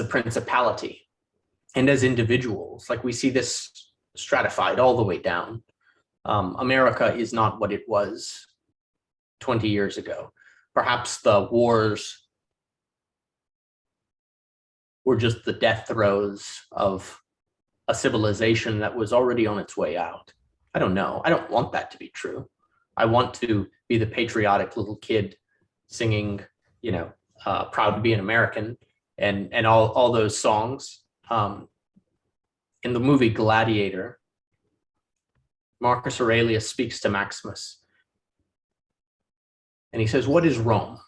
principality and as individuals. Like, we see this stratified all the way down. America is not what it was 20 years ago. Perhaps the wars were just the death throes of a civilization that was already on its way out. I don't know. I don't want that to be true. I want to be the patriotic little kid singing, proud to be an American, and all those songs. In the movie Gladiator, Marcus Aurelius speaks to Maximus. And he says, "What is Rome?"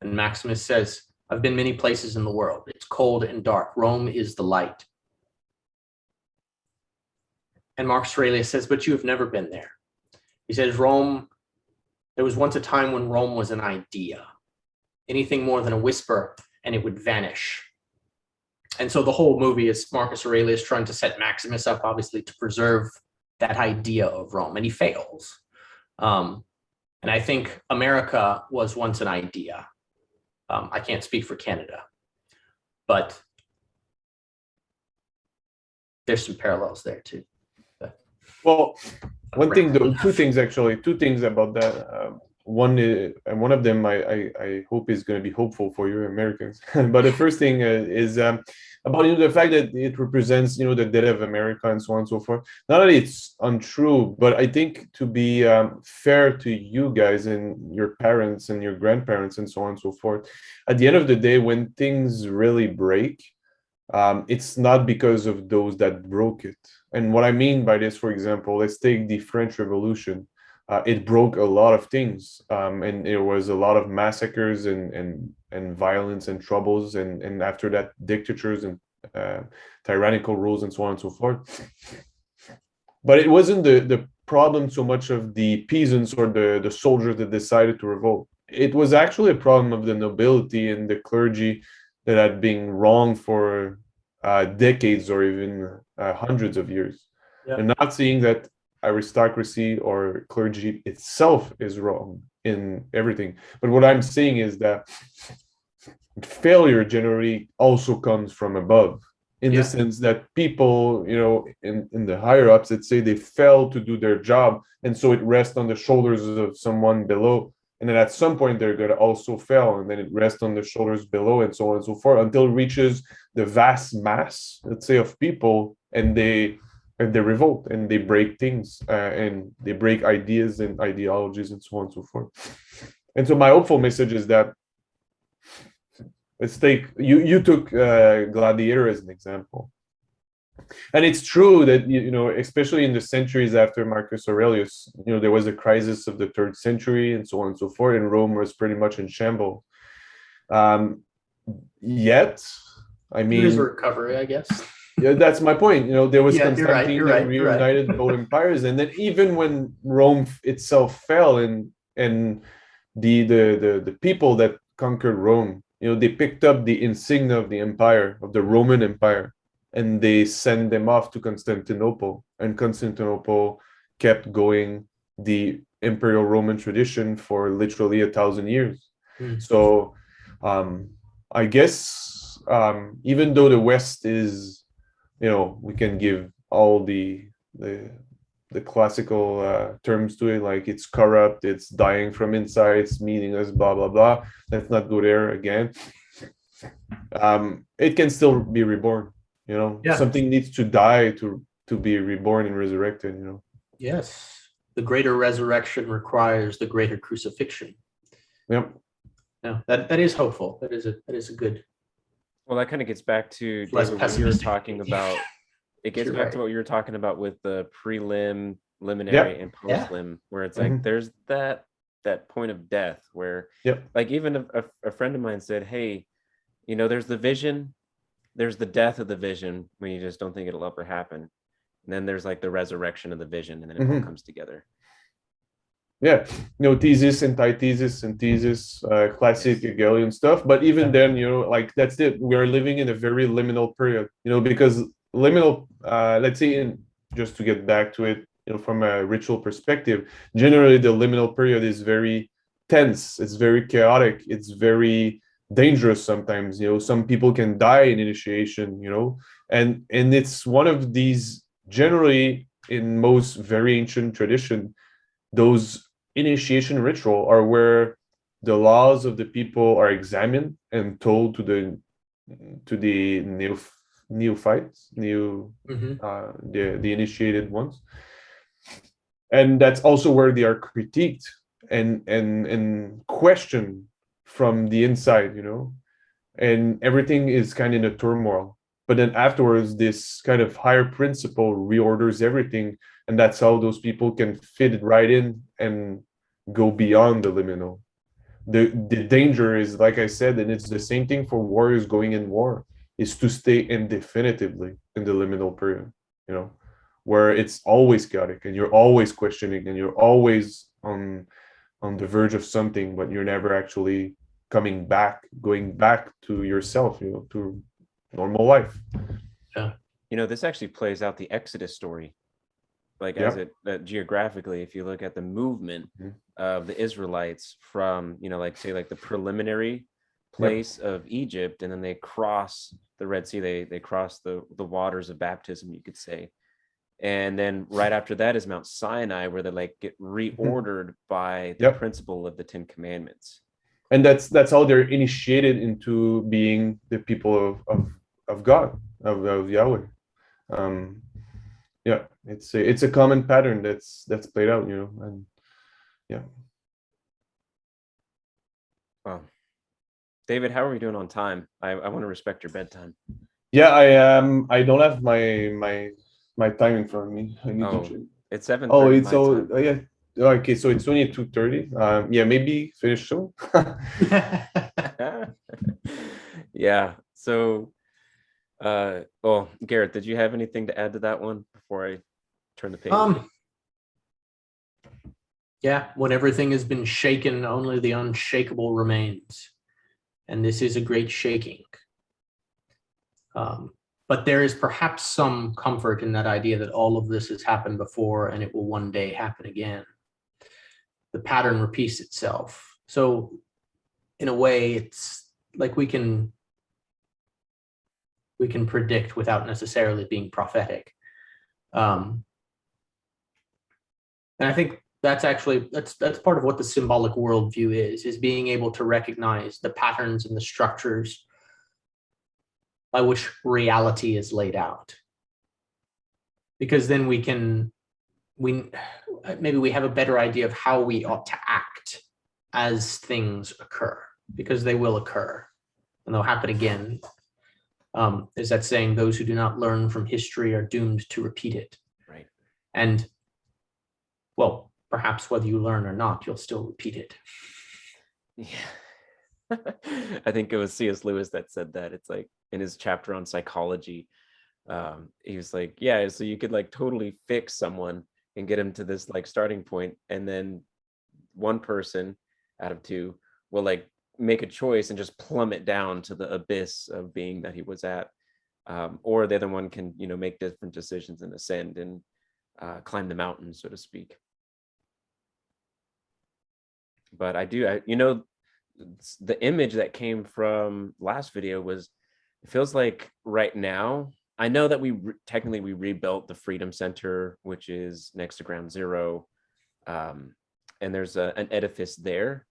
And Maximus says, "I've been many places in the world. It's cold and dark. Rome is the light." And Marcus Aurelius says, "But you have never been there." He says, there was once a time when Rome was an idea. Anything more than a whisper and it would vanish. And so the whole movie is Marcus Aurelius trying to set Maximus up, obviously, to preserve that idea of Rome, and he fails. And I think America was once an idea. I can't speak for Canada, but there's some parallels there too.
Well, two things about that. One of them I hope is going to be hopeful for you Americans. But the first thing is about the fact that it represents the death of America and so on and so forth. Not that it's untrue, but I think, to be fair to you guys and your parents and your grandparents and so on and so forth, at the end of the day, when things really break, it's not because of those that broke it. And what I mean by this, for example, let's take the French Revolution. It broke a lot of things, and there was a lot of massacres and violence and troubles, and after that, dictatures and tyrannical rules and so on and so forth. But it wasn't the problem so much of the peasants or the soldiers that decided to revolt. It was actually a problem of the nobility and the clergy that had been wrong for decades or even hundreds of years. Yeah. And not seeing that aristocracy or clergy itself is wrong in everything. But what I'm saying is that failure generally also comes from above, in the sense that people, in the higher ups, let's say, they fail to do their job, and so it rests on the shoulders of someone below. And then at some point they're going to also fail, and then it rests on the shoulders below, and so on and so forth, until it reaches the vast mass, let's say, of people, and they revolt and they break things, and they break ideas and ideologies and so on and so forth. And so my hopeful message is that, let's take, you took Gladiator as an example. And it's true that, especially in the centuries after Marcus Aurelius, there was a crisis of the 3rd century and so on and so forth, and Rome was pretty much in shambles. Yet, I mean,
there's a recovery, I guess.
Yeah, that's my point. There was
Yeah,
Constantine
you're
that
right, you're right.
reunited both empires, and then even when Rome itself fell, and the people that conquered Rome, they picked up the insignia of the empire, of the Roman Empire, and they sent them off to Constantinople, and Constantinople kept going the imperial Roman tradition for literally 1,000 years. So I guess even though the West is, we can give all the classical terms to it, like it's corrupt, it's dying from inside, it's meaningless, blah blah blah. Let's not go there again. It can still be reborn.
Yeah.
Something needs to die to be reborn and resurrected.
Yes, the greater resurrection requires the greater crucifixion.
Yep.
Yeah, that is hopeful. That is a good.
Well, that kind of gets back to
Less
David, what you were
pessimistic.
talking about. It gets
You're
back
right.
to what you were talking about with the prelim, liminary, and
Yeah.
postlim, where it's like there's that point of death where,
Yep.
like, even a friend of mine said, hey, there's the vision, there's the death of the vision when you just don't think it'll ever happen, and then there's like the resurrection of the vision, and then it all comes together.
Yeah, thesis, antithesis, synthesis, classic Hegelian stuff. But even then, like that's it. We are living in a very liminal period, because liminal, let's say, just to get back to it, from a ritual perspective, generally the liminal period is very tense. It's very chaotic. It's very dangerous sometimes. Some people can die in initiation. And it's one of these, generally in most very ancient tradition, those initiation ritual are where the laws of the people are examined and told to the neophytes, the initiated ones, and that's also where they are critiqued and questioned from the inside, and everything is kind of in a turmoil. But then afterwards, this kind of higher principle reorders everything, and that's how those people can fit it right in and go beyond the liminal. The danger is, like I said, and it's the same thing for warriors going in war, is to stay indefinitively in the liminal period, where it's always chaotic and you're always questioning and you're always on the verge of something, but you're never actually going back to yourself, to normal life.
Yeah.
This actually plays out the Exodus story. Like, as it geographically, if you look at the movement of the Israelites from, like, say, like the preliminary place of Egypt, and then they cross the Red Sea, they cross the waters of baptism, you could say. And then right after that is Mount Sinai, where they like get reordered by the principle of the 10 Commandments.
And that's how they're initiated into being the people of God, of Yahweh. Yeah, it's a common pattern that's played out, and yeah.
Wow. David, how are we doing on time? I want to respect your bedtime.
Yeah, I don't have my time in front of me. I need to check.
It's 7:30.
Oh, it's so yeah. Okay, so it's only 2:30. Yeah, maybe finish soon.
Yeah. So, Gareth, did you have anything to add to that one before I turn the page?
Yeah, when everything has been shaken, only the unshakable remains, and this is a great shaking. But there is perhaps some comfort in that idea that all of this has happened before and it will one day happen again. The pattern repeats itself. So in a way, it's like we can predict without necessarily being prophetic. And I think that's part of what the symbolic worldview is being able to recognize the patterns and the structures by which reality is laid out. Because then maybe we have a better idea of how we ought to act as things occur, because they will occur and they'll happen again. There's that saying, those who do not learn from history are doomed to repeat it.
Right.
And, well, perhaps whether you learn or not, you'll still repeat it.
Yeah. I think it was C.S. Lewis that said that. It's like in his chapter on psychology, He was like, yeah, so you could like totally fix someone and get him to this like starting point, and then one person out of two will like make a choice and just plummet down to the abyss of being that he was at, or the other one can, you know, make different decisions and ascend and climb the mountain, so to speak. But you know, the image that came from last video was, it feels like right now, I know that technically we rebuilt the Freedom Center, which is next to Ground Zero, and there's an edifice there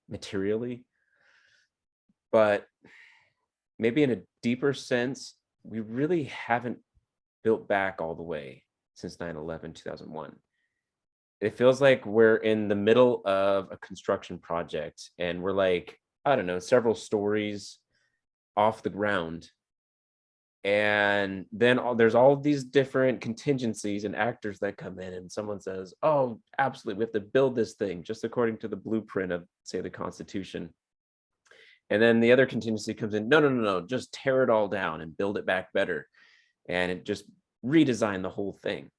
materially, but maybe in a deeper sense, we really haven't built back all the way since 9/11, 2001. It feels like we're in the middle of a construction project and we're like, I don't know, several stories off the ground. And then there's all these different contingencies and actors that come in, and someone says, oh, absolutely, we have to build this thing just according to the blueprint of, say, the Constitution. And then the other contingency comes in, no, just tear it all down and build it back better. And it just redesign the whole thing.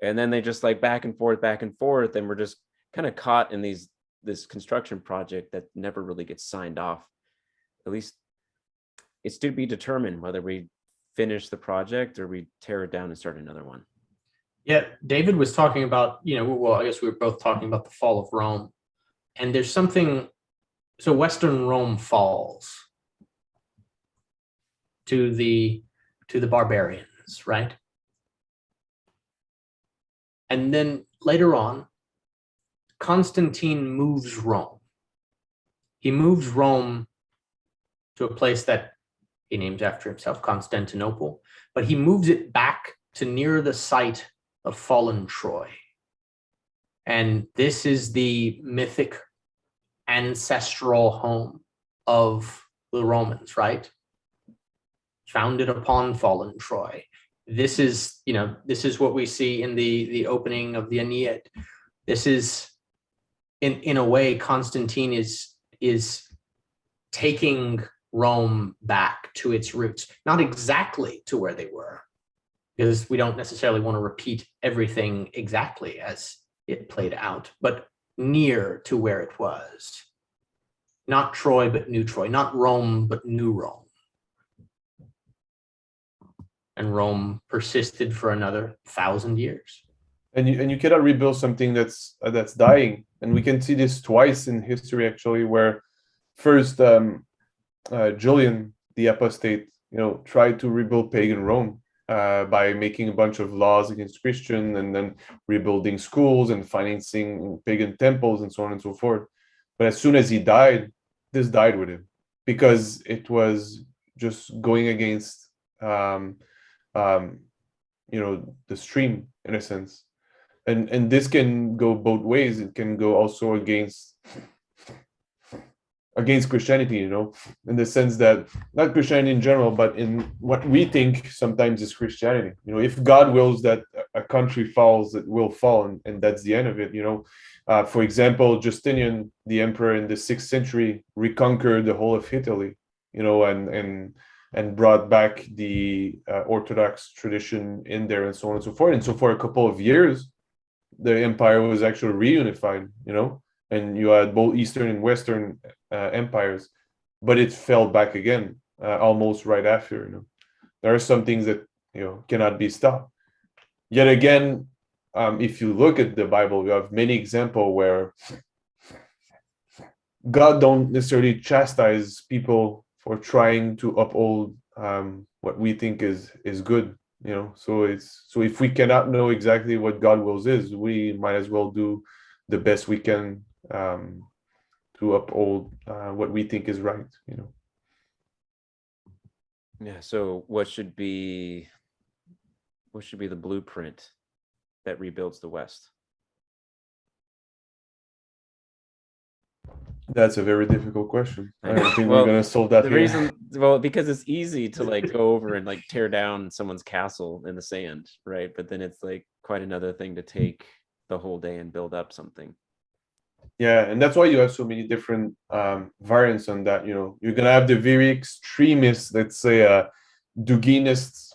And then they just like back and forth, and we're just kind of caught in this construction project that never really gets signed off. At least it's to be determined whether we finish the project or we tear it down and start another one.
Yeah, David was talking about, you know, well, I guess we were both talking about the fall of Rome. And there's something, so Western Rome falls to the barbarians, right? And then later on, Constantine moves Rome. He moves Rome to a place that he names after himself, Constantinople, but he moves it back to near the site of fallen Troy. And this is the mythic ancestral home of the Romans, right? Founded upon fallen Troy. This is, you know, this is what we see in the opening of the Aeneid. This is, in a way, Constantine is taking Rome back to its roots, not exactly to where they were, because we don't necessarily want to repeat everything exactly as it played out, but near to where it was. Not Troy, but New Troy. Not Rome, but New Rome. And Rome persisted for another 1,000 years.
And you cannot rebuild something that's dying. And we can see this twice in history, actually, where first Julian, the apostate, you know, tried to rebuild pagan Rome by making a bunch of laws against Christian, and then rebuilding schools and financing pagan temples and so on and so forth. But as soon as he died, this died with him, because it was just going against you know, the stream, in a sense. And this can go both ways. It can go also against Christianity, you know, in the sense that, not Christianity in general, but in what we think sometimes is Christianity. You know, if God wills that a country falls, it will fall, and that's the end of it, you know. For example, Justinian, the emperor in the 6th century, reconquered the whole of Italy, you know, and brought back the Orthodox tradition in there, and so on and so forth. And so for a couple of years, the empire was actually reunified, you know, and you had both Eastern and Western empires, but it fell back again almost right after. You know, there are some things that, you know, cannot be stopped. Yet again, if you look at the Bible, you have many examples where God don't necessarily chastise people for trying to uphold what we think is good, you know. So if we cannot know exactly what God wills is, we might as well do the best we can to uphold what we think is right, you know.
Yeah. So what should be the blueprint that rebuilds the West?
That's a very difficult question. I don't think we're gonna solve that.
The reason, because it's easy to like go over and like tear down someone's castle in the sand, right? But then it's like quite another thing to take the whole day and build up something.
Yeah, and that's why you have so many different variants on that. You know, you're gonna have the very extremists, let's say, Duginist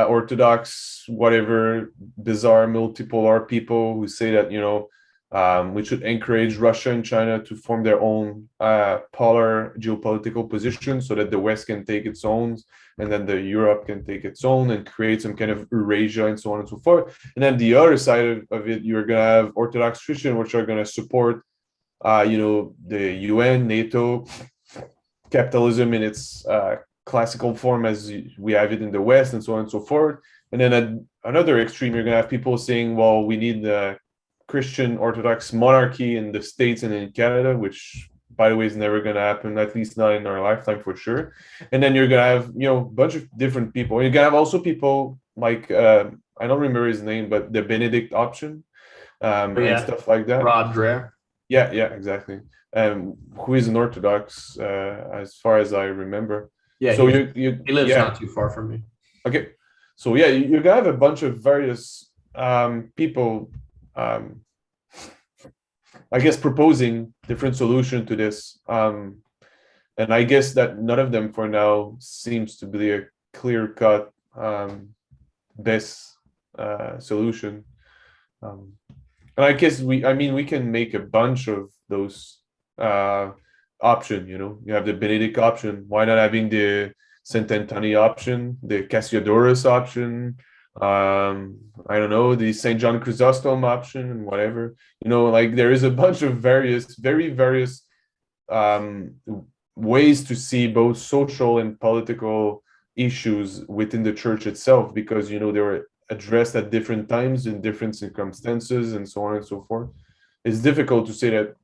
Orthodox, whatever, bizarre, multipolar people who say that, we should encourage Russia and China to form their own polar geopolitical position so that the West can take its own, and then the Europe can take its own and create some kind of Eurasia and so on and so forth. And then the other side of it, you're going to have Orthodox Christian, which are going to support, the UN, NATO, capitalism in its classical form as we have it in the West, and so on and so forth. And then at another extreme, you're going to have people saying, well, we need the Christian Orthodox monarchy in the States and in Canada, which, by the way, is never going to happen, at least not in our lifetime for sure. And then you're going to have, a bunch of different people. You're going to have also people like, I don't remember his name, but the Benedict option and stuff like that.
Brodeur.
Yeah, exactly. Who is an Orthodox, as far as I remember.
Yeah,
so
he lives not too far from me.
Okay, so yeah, you're gonna have a bunch of various people, I guess, proposing different solution to this, and I guess that none of them for now seems to be a clear-cut best solution. And I guess we can make a bunch of those option. You have the Benedict option. Why not having the Saint Anthony option, the Cassiodorus option, I don't know, the Saint John Chrysostom option, and whatever. Like there is a bunch of very various ways to see both social and political issues within the church itself, because they were addressed at different times in different circumstances and so on and so forth. It's difficult to say that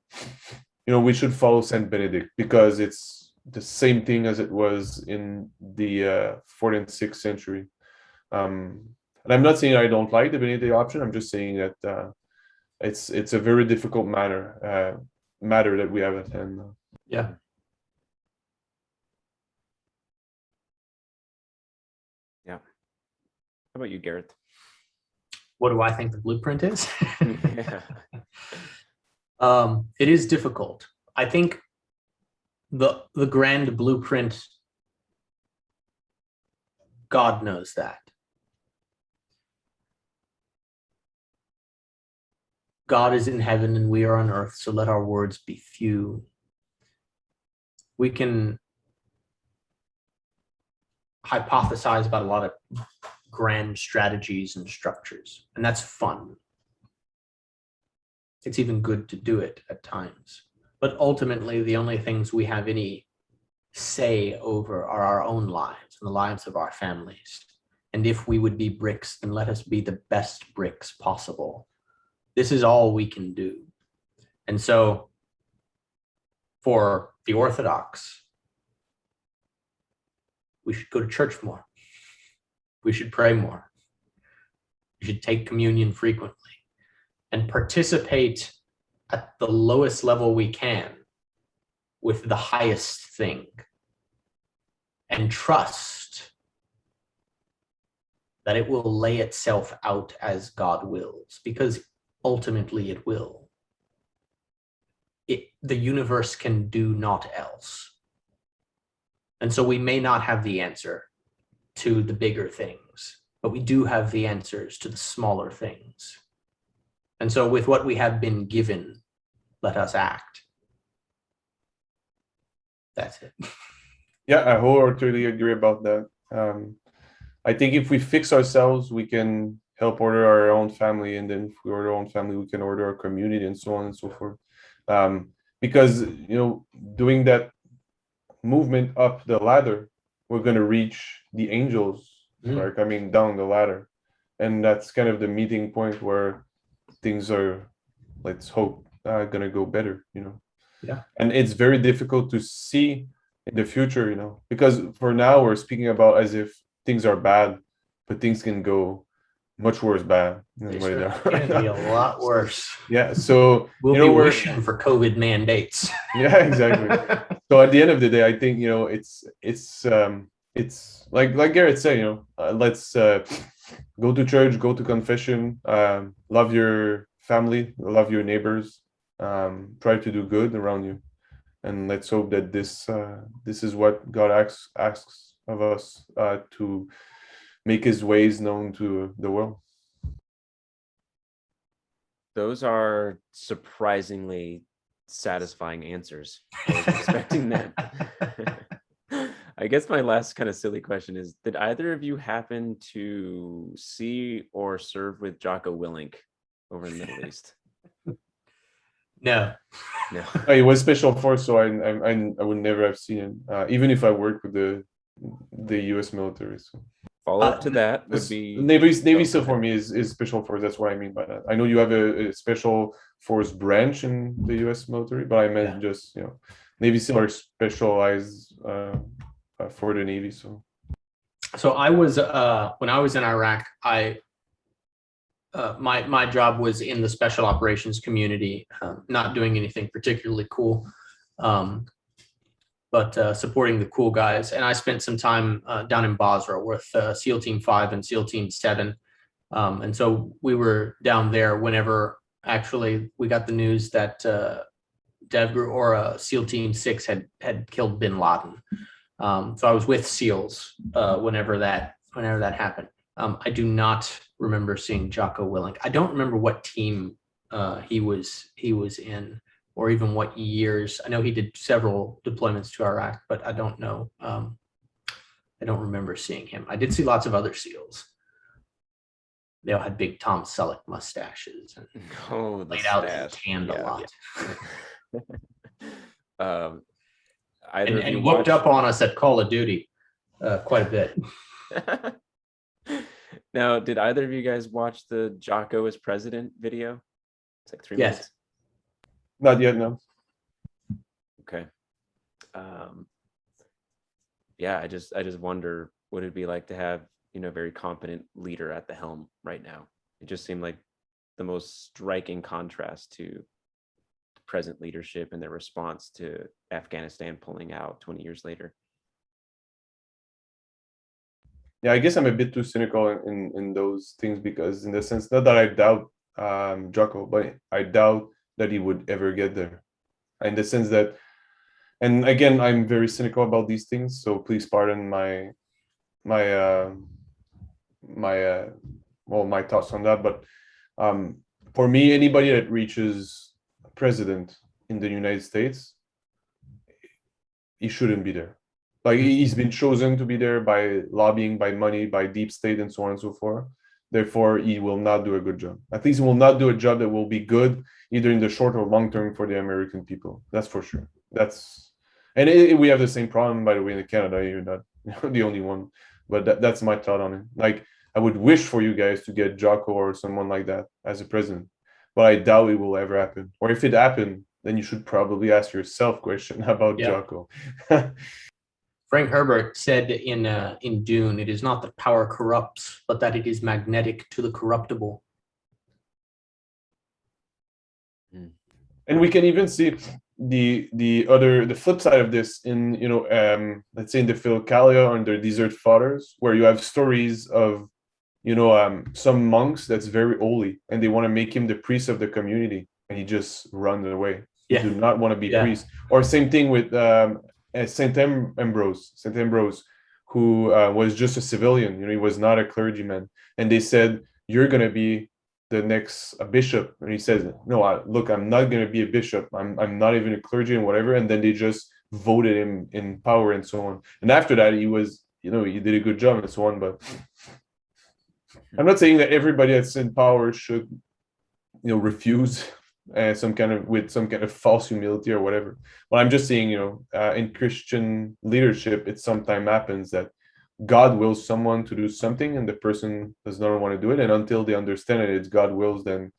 we should follow Saint Benedict because it's the same thing as it was in the 4th and 6th century. And I'm not saying I don't like the Benedict option. I'm just saying that it's a very difficult matter that we have at hand now.
Yeah.
Yeah. How about you, Gareth?
What do I think the blueprint is?
Yeah.
It is difficult. I think the grand blueprint, God knows that. God is in heaven and we are on earth, so let our words be few. We can hypothesize about a lot of grand strategies and structures, and that's fun. It's even good to do it at times. But ultimately, the only things we have any say over are our own lives and the lives of our families. And if we would be bricks, then let us be the best bricks possible. This is all we can do. And so for the Orthodox, we should go to church more. We should pray more. We should take communion frequently and participate at the lowest level we can with the highest thing, and trust that it will lay itself out as God wills, because ultimately it will. The universe can do naught else. And so we may not have the answer to the bigger things, but we do have the answers to the smaller things. And so with what we have been given, let us act. That's it.
Yeah, I wholeheartedly agree about that. I think if we fix ourselves, we can help order our own family, and then if we order our own family, we can order our community, and so on and so forth. Because doing that movement up the ladder, we're going to reach the angels are coming down the ladder, and that's kind of the meeting point where things are, let's hope, gonna go better.
Yeah.
And it's very difficult to see in the future, because for now we're speaking about as if things are bad, but things can go much worse bad than what they are.
It can be a lot worse.
Yeah, so
we'll be wishing for COVID mandates.
Yeah, exactly. So at the end of the day, I think it's like Gareth said, let's go to church, go to confession, love your family, love your neighbors, try to do good around you, and let's hope that this is what God asks of us, to make his ways known to the world.
Those are surprisingly satisfying answers. I wasn't expecting that. I guess my last kind of silly question is, did either of you happen to see or serve with Jocko Willink over in the Middle East?
No.
No.
He was special force, so I would never have seen him, even if I worked with the U.S. military. So.
Follow up to that would be
Navy SEAL for me is special force. That's what I mean by that. I know you have a special force branch in the U.S. military, but I meant just Navy SEAL are specialized for the Navy.
So I was when I was in Iraq, my job was in the special operations community, not doing anything particularly cool, but supporting the cool guys. And I spent some time down in Basra with SEAL Team 5 and SEAL Team 7. And so we were down there whenever actually we got the news that SEAL Team 6 had killed bin Laden. So I was with SEALs whenever that happened. I do not remember seeing Jocko Willink. I don't remember what team he was in, or even what years. I know he did several deployments to Iraq, but I don't know. I don't remember seeing him. I did see lots of other SEALs. They all had big Tom Selleck mustaches and laid out and tanned a lot. And whooped up on us at Call of Duty quite a bit.
Now, did either of you guys watch the Jocko as president video? It's like 3 minutes.
Not yet, no.
Okay. Yeah, I just wonder what it'd be like to have, a very competent leader at the helm right now. It just seemed like the most striking contrast to present leadership and their response to Afghanistan pulling out 20 years later.
Yeah, I guess I'm a bit too cynical in those things, because in the sense, not that I doubt Jocko, but I doubt that he would ever get there. In the sense that, and again, I'm very cynical about these things, so please pardon my thoughts on that. But for me, anybody that reaches president in the United States, he shouldn't be there. Like, he's been chosen to be there by lobbying, by money, by deep state, and so on and so forth. Therefore, he will not do a good job. At least he will not do a job that will be good either in the short or long term for the American people. That's for sure. We have the same problem, by the way, in Canada. You're not the only one, but that's my thought on it. Like, I would wish for you guys to get Jocko or someone like that as a president, but I doubt it will ever happen. Or if it happened, then you should probably ask yourself question about Jocko.
Frank Herbert said in Dune, "It is not that power corrupts, but that it is magnetic to the corruptible."
And we can even see the flip side of this in let's say in the Philokalia or in the Desert Fathers, where you have stories of some monks that's very holy, and they want to make him the priest of the community, and he just runs away. He do not want to be priest. Or same thing with Saint Ambrose, who was just a civilian. He was not a clergyman, and they said, "You're going to be the next bishop," and he says, "No, look, I'm not going to be a bishop. I'm not even a clergy and whatever." And then they just voted him in power and so on. And after that, he was, he did a good job and so on. But I'm not saying that everybody that's in power should, refuse some kind of false humility or whatever. But I'm just saying, in Christian leadership, it sometimes happens that God wills someone to do something and the person does not want to do it. And until they understand it, it's God wills, then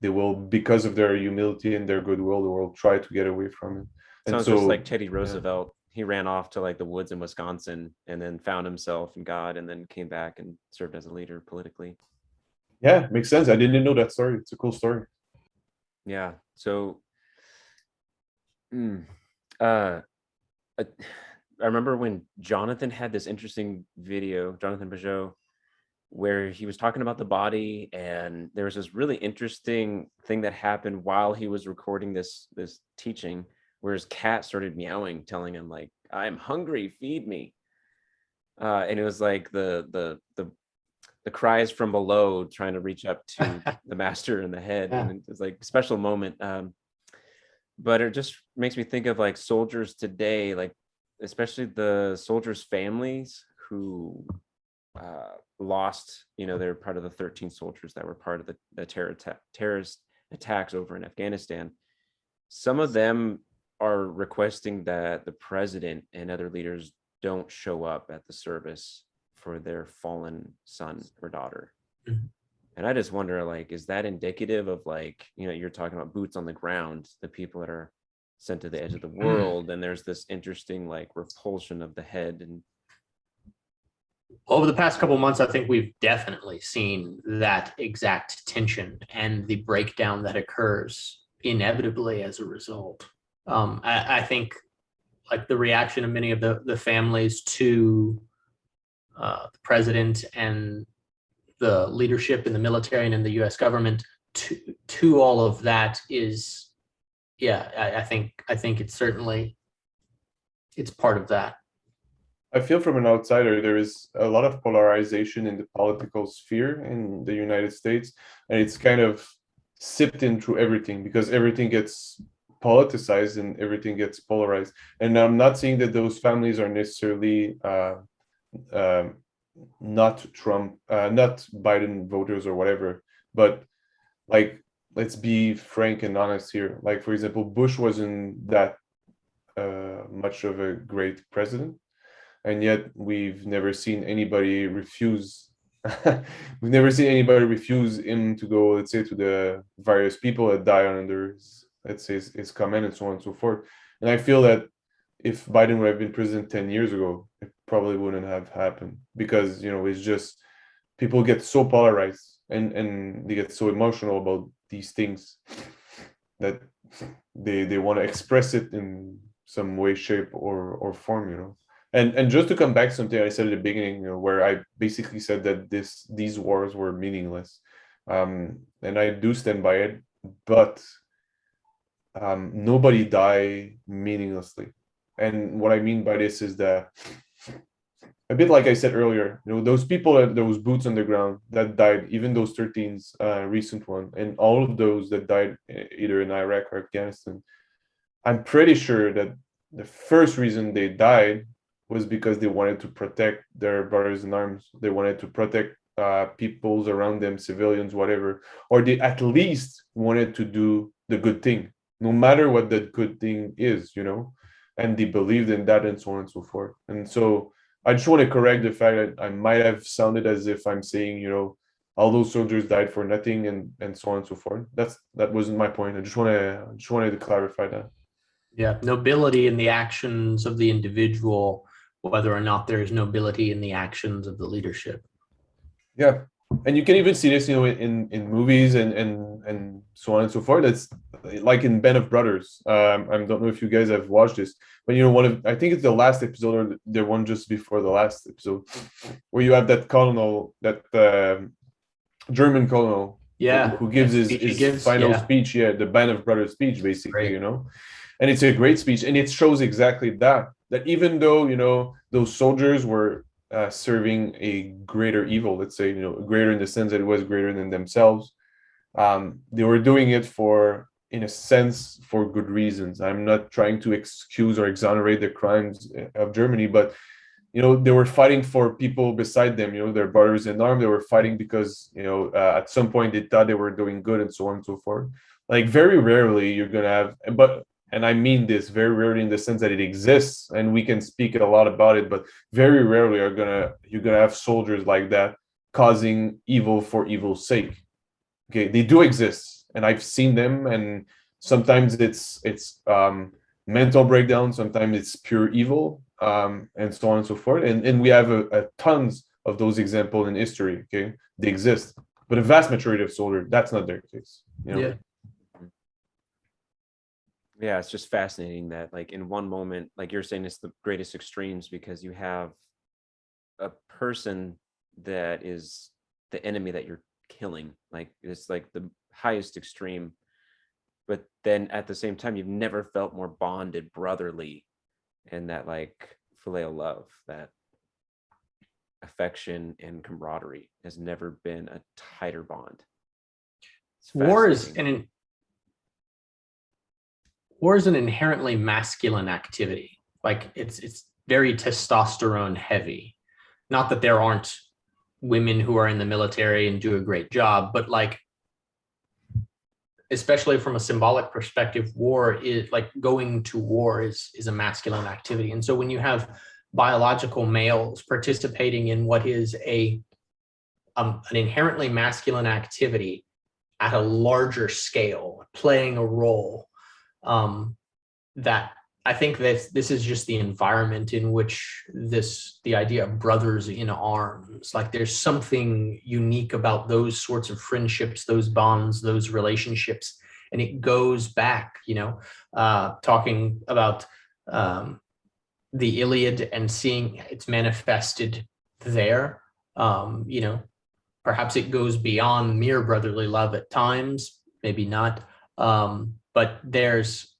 they will, because of their humility and their goodwill, they will try to get away from it.
Sounds just like Teddy Roosevelt. Yeah. He ran off to like the woods in Wisconsin and then found himself in God and then came back and served as a leader politically.
Yeah, makes sense. I didn't know that story. It's a cool story.
Yeah. So I remember when Jonathan had this interesting video, Jonathan Brodeur, where he was talking about the body, and there was this really interesting thing that happened while he was recording this teaching, where his cat started meowing, telling him like, "I'm hungry, feed me." and it was like the cries from below trying to reach up to the master in the head,
Yeah.
and it's like a special moment. But it just makes me think of like soldiers today, like especially the soldiers' families who lost, they're part of the 13 soldiers that were part of the terrorist attacks over in Afghanistan. Some of them are requesting that the president and other leaders don't show up at the service for their fallen son or daughter.
Mhm.
And I just wonder, like, is that indicative of, like, you're talking about boots on the ground, the people that are sent to the edge of the world, and there's this interesting, like, repulsion of the head. And
Over the past couple of months, I think we've definitely seen that exact tension and the breakdown that occurs inevitably as a result. I think like the reaction of many of the families to the president and the leadership in the military and in the U.S. government to all of that is, yeah, I think it's certainly, it's part of that.
I feel from an outsider, there is a lot of polarization in the political sphere in the United States, and it's kind of sipped in through everything because everything gets politicized and everything gets polarized. And I'm not saying that those families are necessarily not Trump, not Biden voters or whatever, but like, let's be frank and honest here. Like, for example, Bush wasn't that much of a great president, and yet we've never seen anybody refuse we've never seen anybody refuse him to go, let's say, to the various people that die under his, let's say, his command and so on and so forth. And I feel that if Biden would have been president 10 years ago, it probably wouldn't have happened because, it's just people get so polarized and they get so emotional about these things that they want to express it in some way, shape, or form. And just to come back to something I said at the beginning, where I basically said that these wars were meaningless, and I do stand by it. But nobody died meaninglessly, and what I mean by this is that, a bit like I said earlier, those people, those boots on the ground that died, even those 13's recent one, and all of those that died either in Iraq or Afghanistan, I'm pretty sure that the first reason they died was because they wanted to protect their brothers in arms. They wanted to protect peoples around them, civilians, whatever, or they at least wanted to do the good thing, no matter what that good thing is. And they believed in that and so on and so forth. And so I just want to correct the fact that I might have sounded as if I'm saying, all those soldiers died for nothing and so on and so forth. That wasn't my point. I just wanted to clarify that.
Yeah, nobility in the actions of the individual, whether or not there is nobility in the actions of the leadership.
Yeah, and you can even see this, in movies and so on and so forth. That's like in Band of Brothers. I don't know if you guys have watched this, but I think it's the last episode or the one just before the last episode, where you have that colonel, that German colonel,
Yeah,
who gives his final speech, the Band of Brothers speech, basically, and it's a great speech, and it shows exactly that even though those soldiers were serving a greater evil, let's say, greater in the sense that it was greater than themselves, they were doing it in a sense, for good reasons. I'm not trying to excuse or exonerate the crimes of Germany, but they were fighting for people beside them, their brothers in arms. They were fighting because at some point they thought they were doing good and so on and so forth. Like, very rarely you're gonna have, and I mean this very rarely in the sense that it exists, and we can speak a lot about it, but very rarely you're gonna have soldiers like that causing evil for evil's sake. Okay, they do exist, and I've seen them, and sometimes it's mental breakdown, sometimes it's pure evil, and so on and so forth. And we have a tons of those examples in history. Okay, they exist, but a vast majority of soldiers, that's not their case.
Yeah, it's just fascinating that, like, in one moment, like you're saying, it's the greatest extremes because you have a person that is the enemy that you're killing. Like, it's like the highest extreme. But then at the same time, you've never felt more bonded, brotherly, and that, like, filial love that affection and camaraderie. Has never been a tighter bond.
War is an inherently masculine activity. Like it's very testosterone heavy. Not that there aren't women who are in the military and do a great job, but like, especially from a symbolic perspective, war is like going to war is a masculine activity. And so when you have biological males participating in what is an inherently masculine activity at a larger scale, playing a role, that I think that this is just the environment in which the idea of brothers in arms, like there's something unique about those sorts of friendships, those bonds, those relationships. And it goes back, talking about the Iliad and seeing it's manifested there. Perhaps it goes beyond mere brotherly love at times, maybe not. But there's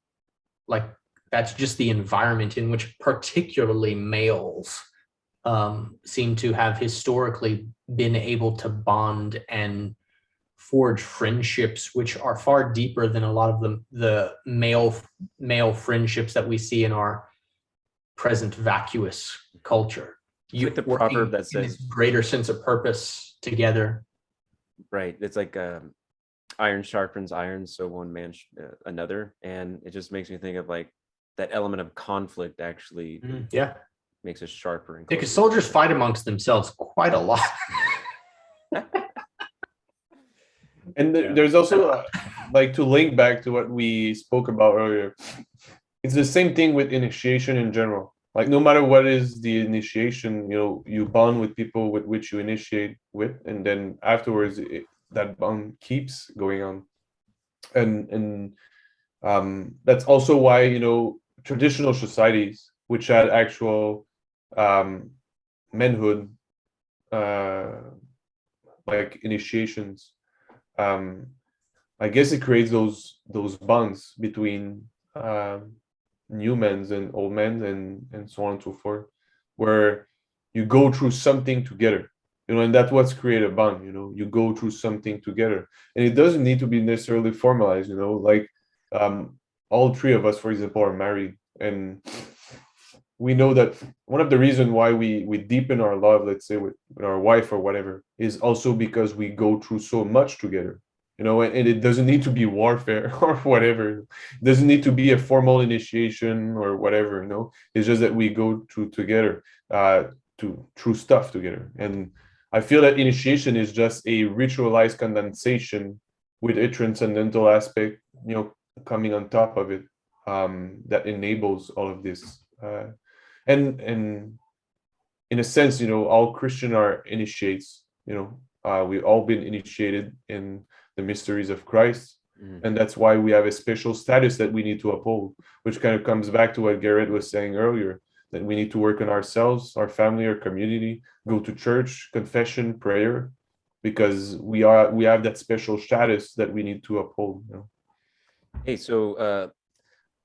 like, that's just the environment in which particularly males seem to have historically been able to bond and forge friendships, which are far deeper than a lot of the male friendships that we see in our present vacuous culture.
You like the proverb that says
greater sense of purpose together.
Right. It's like iron sharpens iron, so one man another, and it just makes me think of like that element of conflict actually makes us sharper. And
because soldiers fight amongst themselves quite a lot.
And there's also like, to link back to what we spoke about earlier, it's the same thing with initiation in general. Like no matter what is the initiation, you bond with people with which you initiate with, and then afterwards that bond keeps going on. And that's also why traditional societies which had actual manhood like initiations, I guess it creates those bonds between new men and old men and so on and so forth, where you go through something together, and that's what's created a bond. You go through something together, and it doesn't need to be necessarily formalized. Like all three of us, for example, are married, and we know that one of the reasons why we deepen our love, let's say with our wife or whatever, is also because we go through so much together. And it doesn't need to be warfare or whatever. It doesn't need to be a formal initiation or whatever. It's just that we go through together, through stuff together. And I feel that initiation is just a ritualized condensation with a transcendental aspect, coming on top of it, that enables all of this. And in a sense, all Christian are initiates. We've all been initiated in the mysteries of Christ, and that's why we have a special status that we need to uphold, which kind of comes back to what Gareth was saying earlier, that we need to work on ourselves, our family, our community, go to church, confession, prayer, because we have that special status that we need to uphold.
Hey, so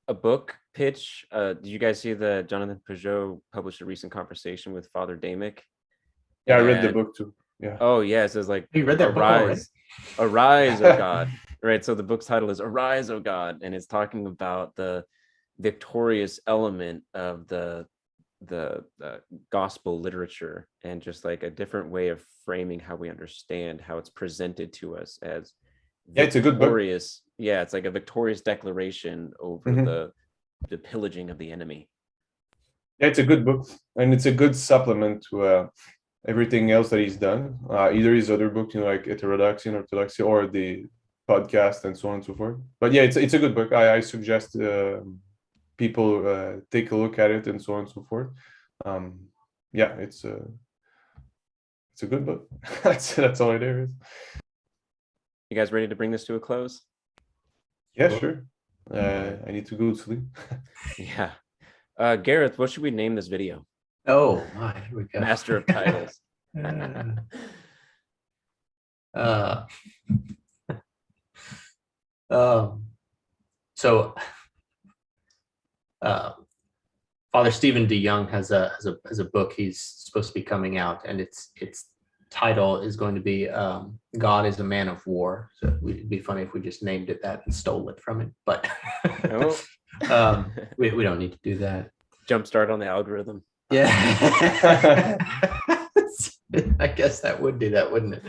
a book pitch. Did you guys see that Jonathan Peugeot published a recent conversation with Father Damick?
Yeah, I read the book too. Yeah.
Oh yeah, it says like,
you read that
arise, arise, oh God. Right. So the book's title is Arise, oh God, and it's talking about the victorious element of the gospel literature, and just like a different way of framing how we understand how it's presented to us as
it's a good book.
Yeah, it's like a victorious declaration over the pillaging of the enemy.
Yeah, it's a good book, and it's a good supplement to everything else that he's done, either his other book, like Heterodoxy and Orthodoxy, or the podcast and so on and so forth. But yeah, it's a good book. I suggest people take a look at it and so on and so forth. Yeah, it's a good book. That's all there is.
You guys ready to bring this to a close?
Yeah, sure. I need to go to sleep.
Yeah. Gareth, what should we name this video?
Oh my, here we go.
Master of titles.
So Father Stephen DeYoung has a book he's supposed to be coming out, and its title is going to be God is a Man of War. So it'd be funny if we just named it that and stole it from it, but we don't need to do that.
Jumpstart on the algorithm.
Yeah. I guess that would do that, wouldn't it?